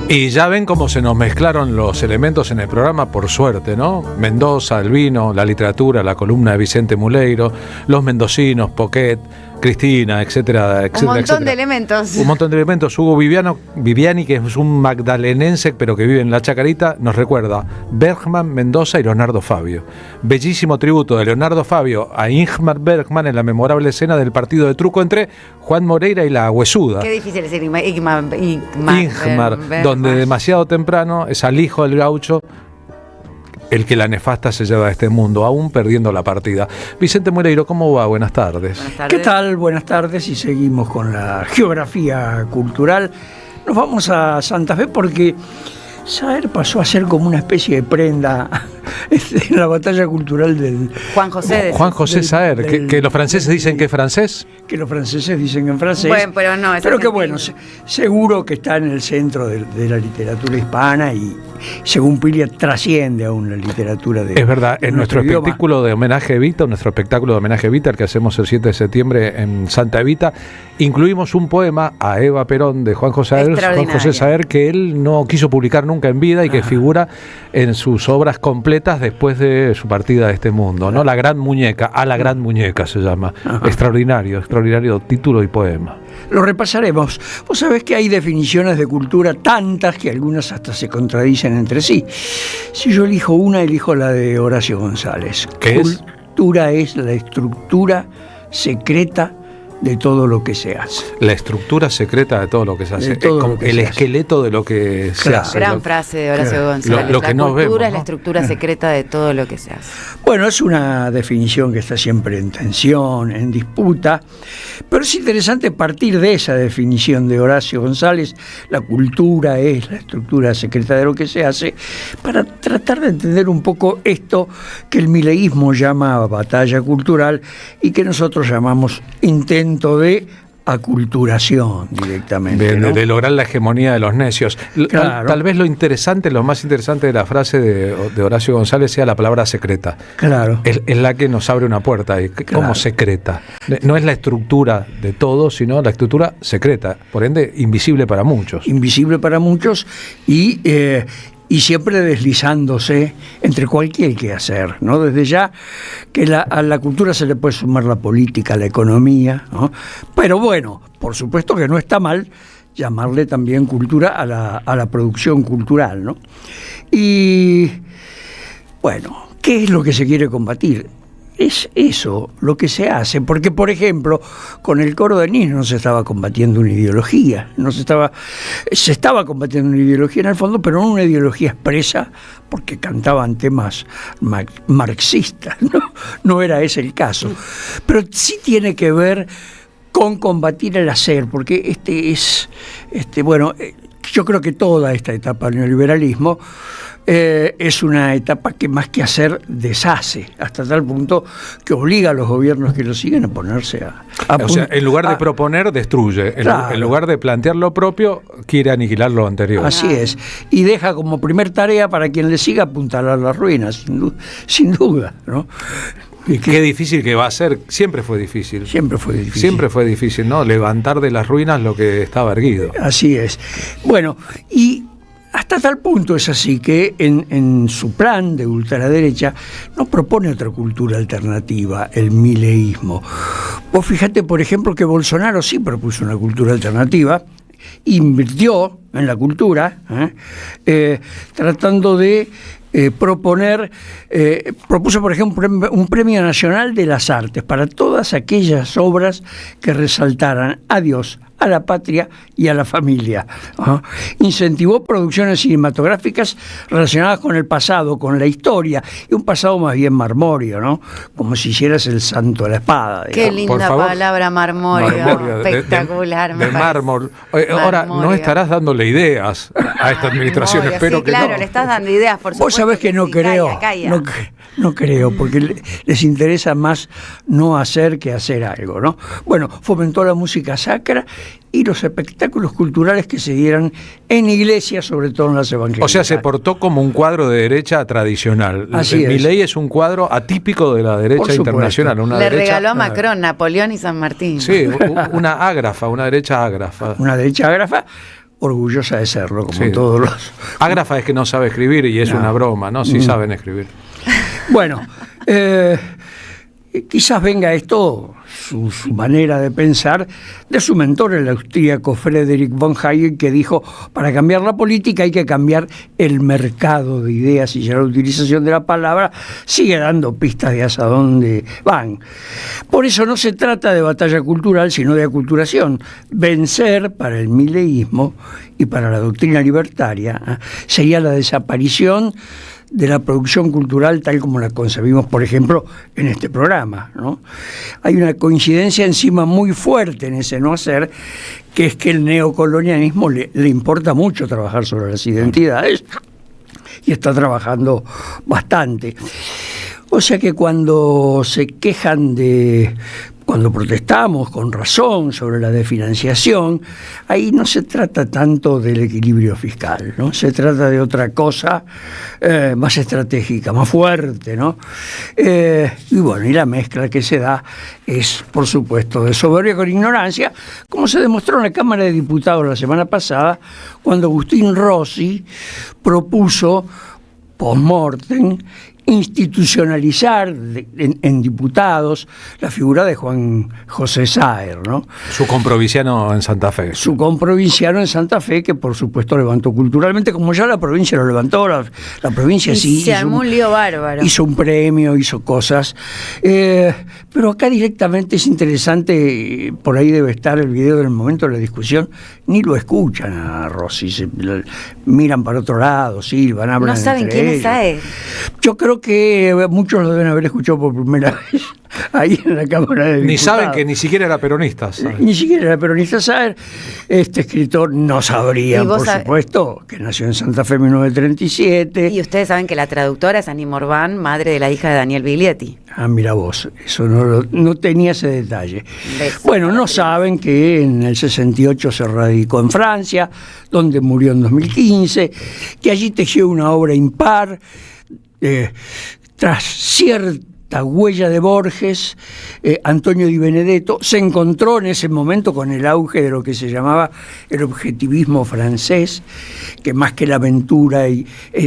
Y ya ven cómo se nos mezclaron los elementos en el programa, por suerte, ¿no? Mendoza, el vino, la literatura, la columna de Vicente Muleiro, los mendocinos, Poquet, Cristina, etcétera, etcétera. Un montón de elementos. Un montón de elementos. Hugo Viviani, que es un magdalenense, pero que vive en La Chacarita, nos recuerda Bergman, Mendoza y Leonardo Fabio. Bellísimo tributo de Leonardo Fabio a Ingmar Bergman en la memorable escena del partido de truco entre Juan Moreira y la Huesuda. Qué difícil decir Ingmar, donde demasiado temprano es al hijo del gaucho el que la nefasta se lleva a este mundo, aún perdiendo la partida. Vicente Muleiro, ¿cómo va? Buenas tardes. Buenas tardes. ¿Qué tal? Buenas tardes, y seguimos con la geografía cultural. Nos vamos a Santa Fe porque Saer pasó a ser como una especie de prenda en la batalla cultural del... Juan José Saer, que los franceses dicen que es francés. Que los franceses dicen en francés. Bueno, pero no, es pero que bueno, seguro que está en el centro de la literatura hispana y según Pilia trasciende aún la literatura de... Es verdad, en nuestro espectáculo de homenaje a Evita, el que hacemos el 7 de septiembre en Santa Evita, incluimos un poema a Eva Perón de Juan José Saer, que él no quiso publicar nunca en vida y que figura en sus obras completas después de su partida de este mundo, ¿no? La Gran Muñeca, la Gran Muñeca se llama. Extraordinario título y poema. Lo repasaremos. Vos sabés que hay definiciones de cultura tantas que algunas hasta se contradicen entre sí. Si yo elijo una, elijo la de Horacio González. ¿Qué es? Cultura es la estructura secreta de todo lo que se hace. La estructura secreta de todo lo que se hace. El esqueleto de lo que se hace. Gran frase de Horacio González. Lo que la cultura vemos, es la estructura secreta de todo lo que se hace. Bueno, es una definición que está siempre en tensión, en disputa, pero es interesante partir de esa definición de Horacio González. La cultura es la estructura secreta de lo que se hace, para tratar de entender un poco esto que el mileísmo llama batalla cultural y que nosotros llamamos intento de aculturación directamente, ¿no? De lograr la hegemonía de los necios. Claro. Tal vez lo más interesante de la frase de Horacio González sea la palabra secreta. Claro. Es la que nos abre una puerta. ¿Cómo secreta? No es la estructura de todo, sino la estructura secreta, por ende invisible para muchos. Invisible para muchos y siempre deslizándose entre cualquier quehacer, ¿no? Desde ya que a la cultura se le puede sumar la política, la economía, ¿no? Pero bueno, por supuesto que no está mal llamarle también cultura a la producción cultural, ¿no? Y bueno, ¿qué es lo que se quiere combatir? Es eso lo que se hace, porque por ejemplo con el coro de niños no se estaba combatiendo una ideología, se estaba combatiendo una ideología en el fondo, pero no una ideología expresa, porque cantaban temas marxistas, no era ese el caso, pero sí tiene que ver con combatir el hacer, porque yo creo que toda esta etapa del neoliberalismo es una etapa que más que hacer deshace, hasta tal punto que obliga a los gobiernos que lo siguen a ponerse o sea, en lugar de proponer, destruye. Claro. En lugar de plantear lo propio, quiere aniquilar lo anterior. Así es. Y deja como primer tarea para quien le siga apuntalar las ruinas, sin duda, ¿no? Qué difícil que va a ser. Siempre fue difícil. Siempre fue difícil, ¿no? Levantar de las ruinas lo que estaba erguido. Así es. Bueno, y hasta tal punto es así que en su plan de ultraderecha no propone otra cultura alternativa, el mileísmo. Vos fíjate, por ejemplo, que Bolsonaro sí propuso una cultura alternativa, invirtió en la cultura, tratando de propuso, por ejemplo, un premio nacional de las artes para todas aquellas obras que resaltaran a Dios, a la patria y a la familia. Incentivó producciones cinematográficas relacionadas con el pasado, con la historia, y un pasado más bien marmóreo, ¿no? Como si hicieras el santo de la espada. Qué linda palabra, marmóreo. Espectacular. De mármol. Ahora, no estarás dándole ideas a esta administración, marmóreo, espero sí, que claro, no. le estás dando ideas, por supuesto. Vos sabés que no creo. Calla. No creo, porque les interesa más no hacer que hacer algo, ¿no? Bueno, fomentó la música sacra y los espectáculos culturales que se dieran en iglesias, sobre todo en las evangélicas. O sea, se portó como un cuadro de derecha tradicional. Así es. Milei es un cuadro atípico de la derecha internacional. Le regaló a Macron, Napoleón y San Martín. Sí, una derecha ágrafa. Una derecha ágrafa orgullosa de serlo, como todos los... Ágrafa es que no sabe escribir y es una broma, ¿no? Sí saben escribir. Bueno, quizás venga esto, su manera de pensar, de su mentor, el austríaco Friedrich von Hayek, que dijo, para cambiar la política hay que cambiar el mercado de ideas, y ya la utilización de la palabra sigue dando pistas de hacia dónde van. Por eso no se trata de batalla cultural, sino de aculturación. Vencer para el mileísmo y para la doctrina libertaria sería la desaparición de la producción cultural tal como la concebimos, por ejemplo, en este programa, ¿no? Hay una coincidencia encima muy fuerte en ese no hacer, que es que el neocolonialismo le importa mucho trabajar sobre las identidades y está trabajando bastante. O sea que cuando se quejan cuando protestamos con razón sobre la desfinanciación, ahí no se trata tanto del equilibrio fiscal, ¿no? Se trata de otra cosa más estratégica, más fuerte, ¿no? Y bueno, y la mezcla que se da es, por supuesto, de soberbia con ignorancia, como se demostró en la Cámara de Diputados la semana pasada, cuando Agustín Rossi propuso post-mortem institucionalizar en diputados la figura de Juan José Saer, ¿no? Su comprovinciano en Santa Fe. Su comprovinciano en Santa Fe, que por supuesto levantó culturalmente, como ya la provincia lo levantó, la provincia y sí se armó un lío bárbaro. Hizo un premio, hizo cosas. Pero acá directamente es interesante, por ahí debe estar el video del momento de la discusión, ni lo escuchan a Rossi, miran para otro lado, silban, hablan. No saben entre quién ellos. es Saer. Yo creo que muchos lo deben haber escuchado por primera vez ahí en la Cámara de Diputados. Ni saben que ni siquiera era peronista. ¿Sabe? Ni siquiera era peronista. Saber, este escritor no sabrían, por supuesto, que nació en Santa Fe en 1937. Y ustedes saben que la traductora es Annie Morvan, madre de la hija de Daniel Biglietti. Ah, mira vos, eso no tenía ese detalle. Bueno, no saben que en el 68 se radicó en Francia, donde murió en 2015, que allí tejió una obra impar, tras cierta huella de Borges, Antonio Di Benedetto se encontró en ese momento con el auge de lo que se llamaba el objetivismo francés, que más que la aventura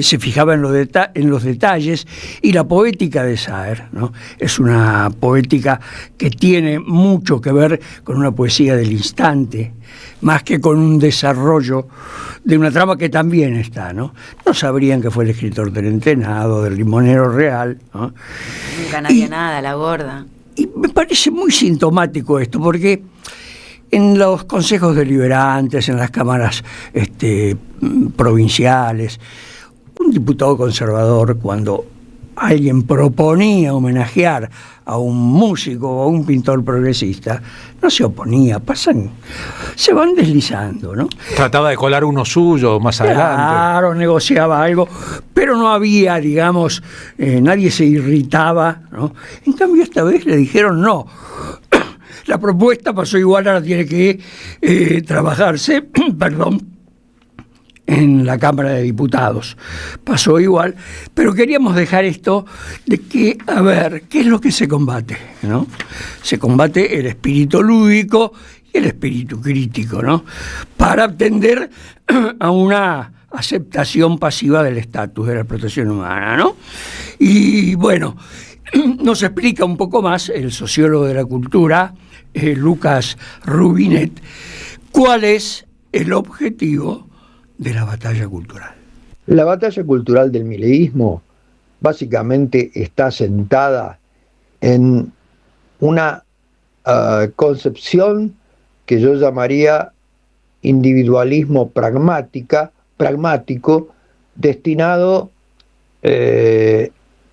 se fijaba en los detalles, y la poética de Saer, ¿no? Es una poética que tiene mucho que ver con una poesía del instante, más que con un desarrollo de una trama que también está, ¿no? No sabrían que fue el escritor del Entenado, del Limonero Real, ¿no? Nunca nadie nada, la gorda. Y me parece muy sintomático esto, porque en los consejos deliberantes, en las cámaras provinciales, un diputado conservador, cuando alguien proponía homenajear a un músico o a un pintor progresista, no se oponía, se van deslizando, ¿no? Trataba de colar uno suyo más adelante. Claro, negociaba algo, pero no había, digamos, nadie se irritaba, ¿no? En cambio, esta vez le dijeron no. La propuesta pasó igual, ahora tiene que trabajarse, en la Cámara de Diputados. Pasó igual, pero queríamos dejar esto de que, a ver, ¿qué es lo que se combate? ¿No? Se combate el espíritu lúdico y el espíritu crítico, ¿no? Para atender a una aceptación pasiva del estatus de la protección humana, ¿no? Y bueno, nos explica un poco más el sociólogo de la cultura, Lucas Rubinet, cuál es el objetivo de la batalla cultural. La batalla cultural del mileísmo básicamente está sentada en una concepción que yo llamaría individualismo pragmático, destinado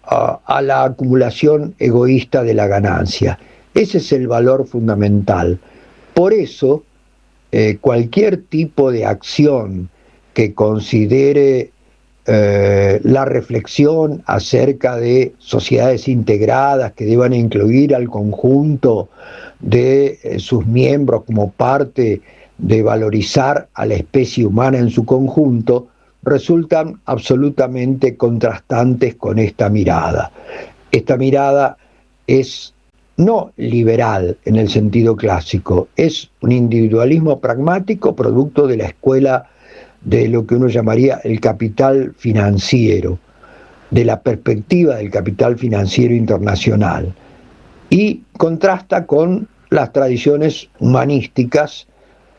a la acumulación egoísta de la ganancia. Ese es el valor fundamental. Por eso, cualquier tipo de acción que considere la reflexión acerca de sociedades integradas que deban incluir al conjunto de sus miembros como parte de valorizar a la especie humana en su conjunto, resultan absolutamente contrastantes con esta mirada. Esta mirada es no liberal en el sentido clásico, es un individualismo pragmático producto de la escuela de lo que uno llamaría el capital financiero, de la perspectiva del capital financiero internacional, y contrasta con las tradiciones humanísticas,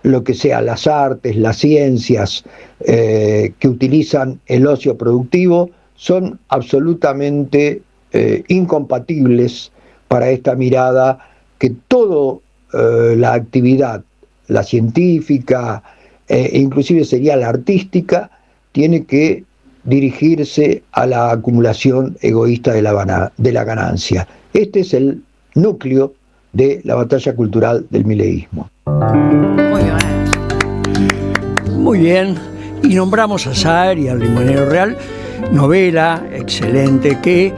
lo que sea las artes, las ciencias que utilizan el ocio productivo, son absolutamente incompatibles para esta mirada que toda la actividad, la científica, inclusive sería la artística, tiene que dirigirse a la acumulación egoísta de la ganancia. Este es el núcleo de la batalla cultural del mileísmo. Muy bien, y nombramos a Saer y al Limonero Real, novela excelente que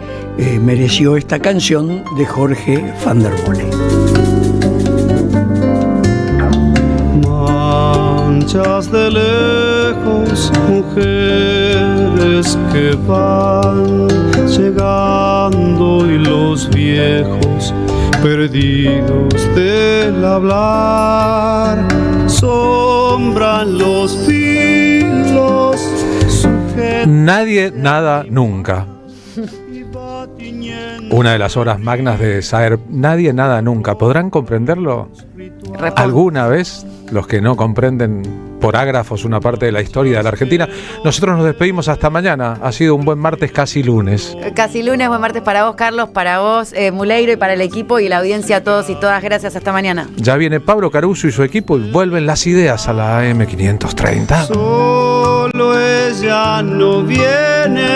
mereció esta canción de Jorge van der Molle. Manchas de lejos, mujeres que van llegando y los viejos perdidos del hablar, sombran los filos. Nadie, nada, nunca. Una de las obras magnas de Saer, Nadie, nada, nunca. ¿Podrán comprenderlo alguna vez los que no comprenden por ágrafos una parte de la historia de la Argentina? Nosotros nos despedimos hasta mañana. Ha sido un buen martes, casi lunes. Casi lunes, buen martes para vos, Carlos, para vos, Muleiro, y para el equipo y la audiencia, a todos y todas. Gracias, hasta mañana. Ya viene Pablo Caruso y su equipo y vuelven las ideas a la AM530. Solo ella no viene.